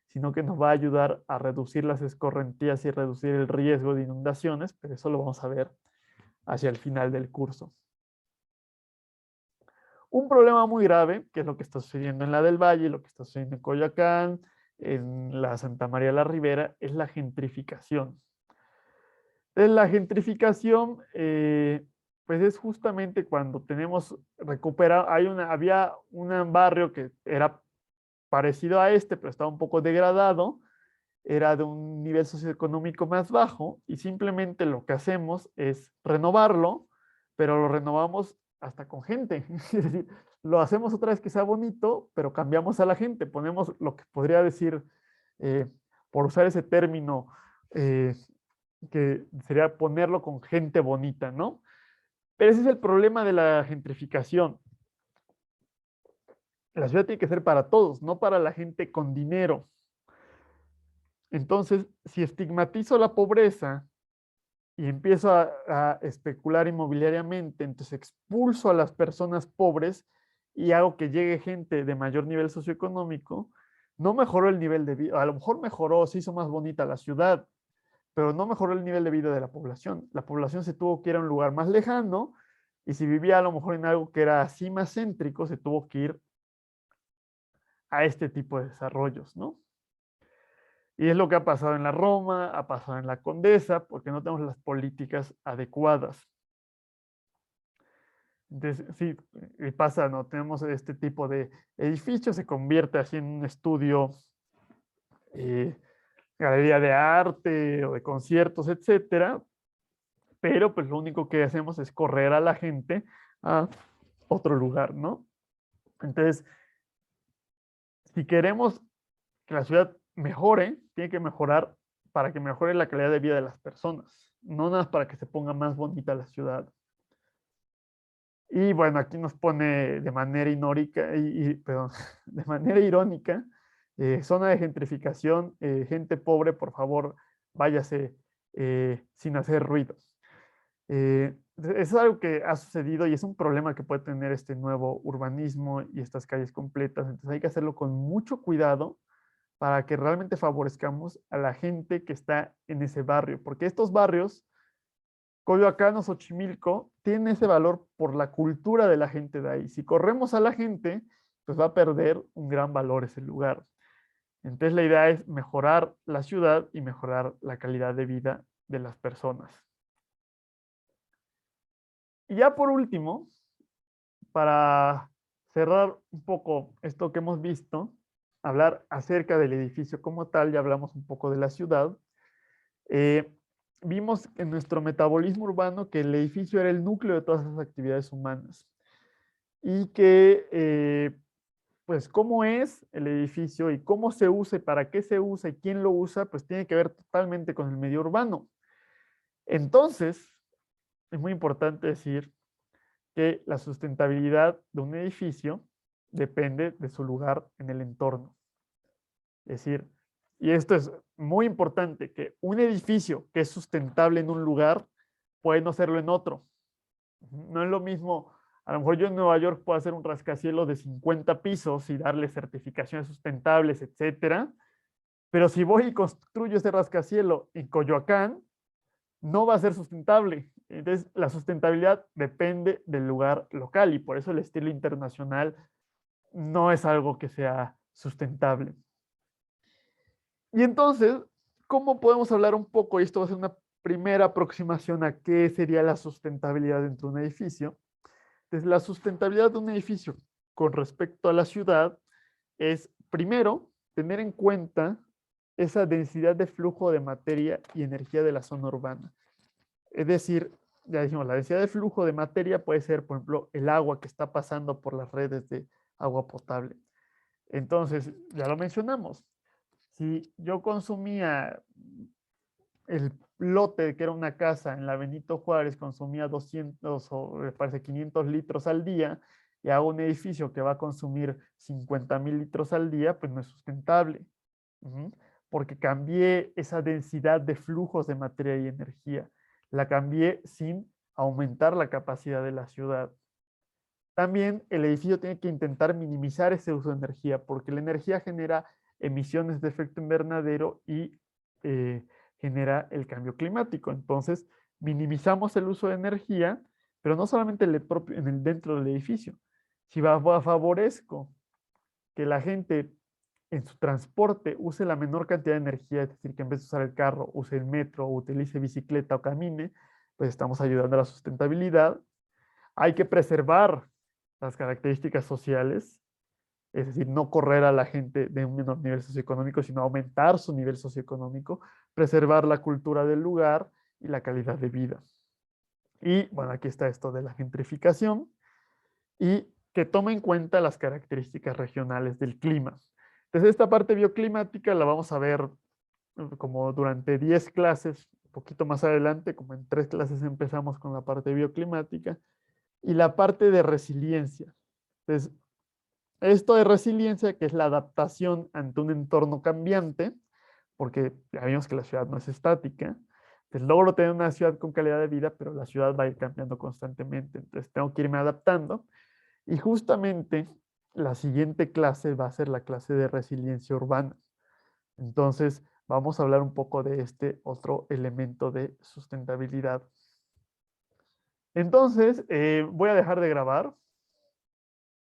sino que nos va a ayudar a reducir las escorrentías y reducir el riesgo de inundaciones, pero eso lo vamos a ver hacia el final del curso. Un problema muy grave, que es lo que está sucediendo en la del Valle, lo que está sucediendo en Coyoacán, en la Santa María la Ribera, es la gentrificación. Entonces, la gentrificación, pues es justamente cuando tenemos recuperado, había un barrio que era parecido a este, pero estaba un poco degradado, era de un nivel socioeconómico más bajo y simplemente lo que hacemos es renovarlo, pero lo renovamos hasta con gente. Es decir, lo hacemos otra vez que sea bonito, pero cambiamos a la gente, ponemos lo que podría decir, eh, por usar ese término, eh, que sería ponerlo con gente bonita, ¿no? Pero ese es el problema de la gentrificación. La ciudad tiene que ser para todos, no para la gente con dinero. Entonces, si estigmatizo la pobreza y empiezo a especular inmobiliariamente, entonces expulso a las personas pobres y hago que llegue gente de mayor nivel socioeconómico, no mejoró el nivel de vida, a lo mejor mejoró, se hizo más bonita la ciudad, pero no mejoró el nivel de vida de la población. La población se tuvo que ir a un lugar más lejano y si vivía a lo mejor en algo que era así más céntrico, se tuvo que ir a este tipo de desarrollos, ¿no? Y es lo que ha pasado en la Roma, ha pasado en la Condesa, porque no tenemos las políticas adecuadas. Entonces, sí, y pasa, ¿no? Tenemos este tipo de edificio, se convierte así en un estudio, galería de arte o de conciertos, etcétera, pero pues lo único que hacemos es correr a la gente a otro lugar, ¿no? Entonces, si queremos que la ciudad mejore, tiene que mejorar para que mejore la calidad de vida de las personas, no nada más para que se ponga más bonita la ciudad. Y bueno, aquí nos pone de manera perdón, de manera irónica, zona de gentrificación, gente pobre, por favor, váyase sin hacer ruido. Es algo que ha sucedido y es un problema que puede tener este nuevo urbanismo y estas calles completas. Entonces hay que hacerlo con mucho cuidado para que realmente favorezcamos a la gente que está en ese barrio, porque estos barrios, Coyoacán o Xochimilco, tienen ese valor por la cultura de la gente de ahí. Si corremos a la gente, pues va a perder un gran valor ese lugar. Entonces la idea es mejorar la ciudad y mejorar la calidad de vida de las personas. Y ya por último, para cerrar un poco esto que hemos visto, hablar acerca del edificio como tal, ya hablamos un poco de la ciudad. Vimos en nuestro metabolismo urbano que el edificio era el núcleo de todas las actividades humanas y que pues cómo es el edificio y cómo se usa y para qué se usa y quién lo usa, pues tiene que ver totalmente con el medio urbano. Entonces, es muy importante decir que la sustentabilidad de un edificio depende de su lugar en el entorno. Es decir, y esto es muy importante, que un edificio que es sustentable en un lugar puede no serlo en otro. No es lo mismo, a lo mejor yo en Nueva York puedo hacer un rascacielos de 50 pisos y darle certificaciones sustentables, etcétera, pero si voy y construyo ese rascacielos en Coyoacán, no va a ser sustentable. Entonces, la sustentabilidad depende del lugar local y por eso el estilo internacional no es algo que sea sustentable. Y entonces, ¿cómo podemos hablar un poco? Y esto va a ser una primera aproximación a qué sería la sustentabilidad dentro de un edificio. Entonces, la sustentabilidad de un edificio con respecto a la ciudad es, primero, tener en cuenta esa densidad de flujo de materia y energía de la zona urbana. Es decir, ya dijimos, la densidad de flujo de materia puede ser, por ejemplo, el agua que está pasando por las redes de agua potable. Entonces, ya lo mencionamos. Si yo consumía el lote, que era una casa en la Benito Juárez, consumía 200 o me parece 500 litros al día, y hago un edificio que va a consumir 50,000 litros al día, pues no es sustentable. Porque cambié esa densidad de flujos de materia y energía. La cambié sin aumentar la capacidad de la ciudad. También el edificio tiene que intentar minimizar ese uso de energía, porque la energía genera emisiones de efecto invernadero y genera el cambio climático. Entonces, minimizamos el uso de energía, pero no solamente dentro del edificio. Si favorezco que la gente en su transporte use la menor cantidad de energía, es decir, que en vez de usar el carro, use el metro, o utilice bicicleta o camine, pues estamos ayudando a la sustentabilidad. Hay que preservar las características sociales, es decir, no correr a la gente de un menor nivel socioeconómico, sino aumentar su nivel socioeconómico, preservar la cultura del lugar y la calidad de vida. Y bueno, aquí está esto de la gentrificación y que toma en cuenta las características regionales del clima. Entonces, esta parte bioclimática la vamos a ver como durante 10 clases, un poquito más adelante, como en 3 clases empezamos con la parte bioclimática, y la parte de resiliencia. Entonces, esto de resiliencia, que es la adaptación ante un entorno cambiante, porque ya vimos que la ciudad no es estática, pues logro tener una ciudad con calidad de vida, pero la ciudad va a ir cambiando constantemente, entonces tengo que irme adaptando. Y justamente la siguiente clase va a ser la clase de resiliencia urbana. Entonces, vamos a hablar un poco de este otro elemento de sustentabilidad. Entonces, voy a dejar de grabar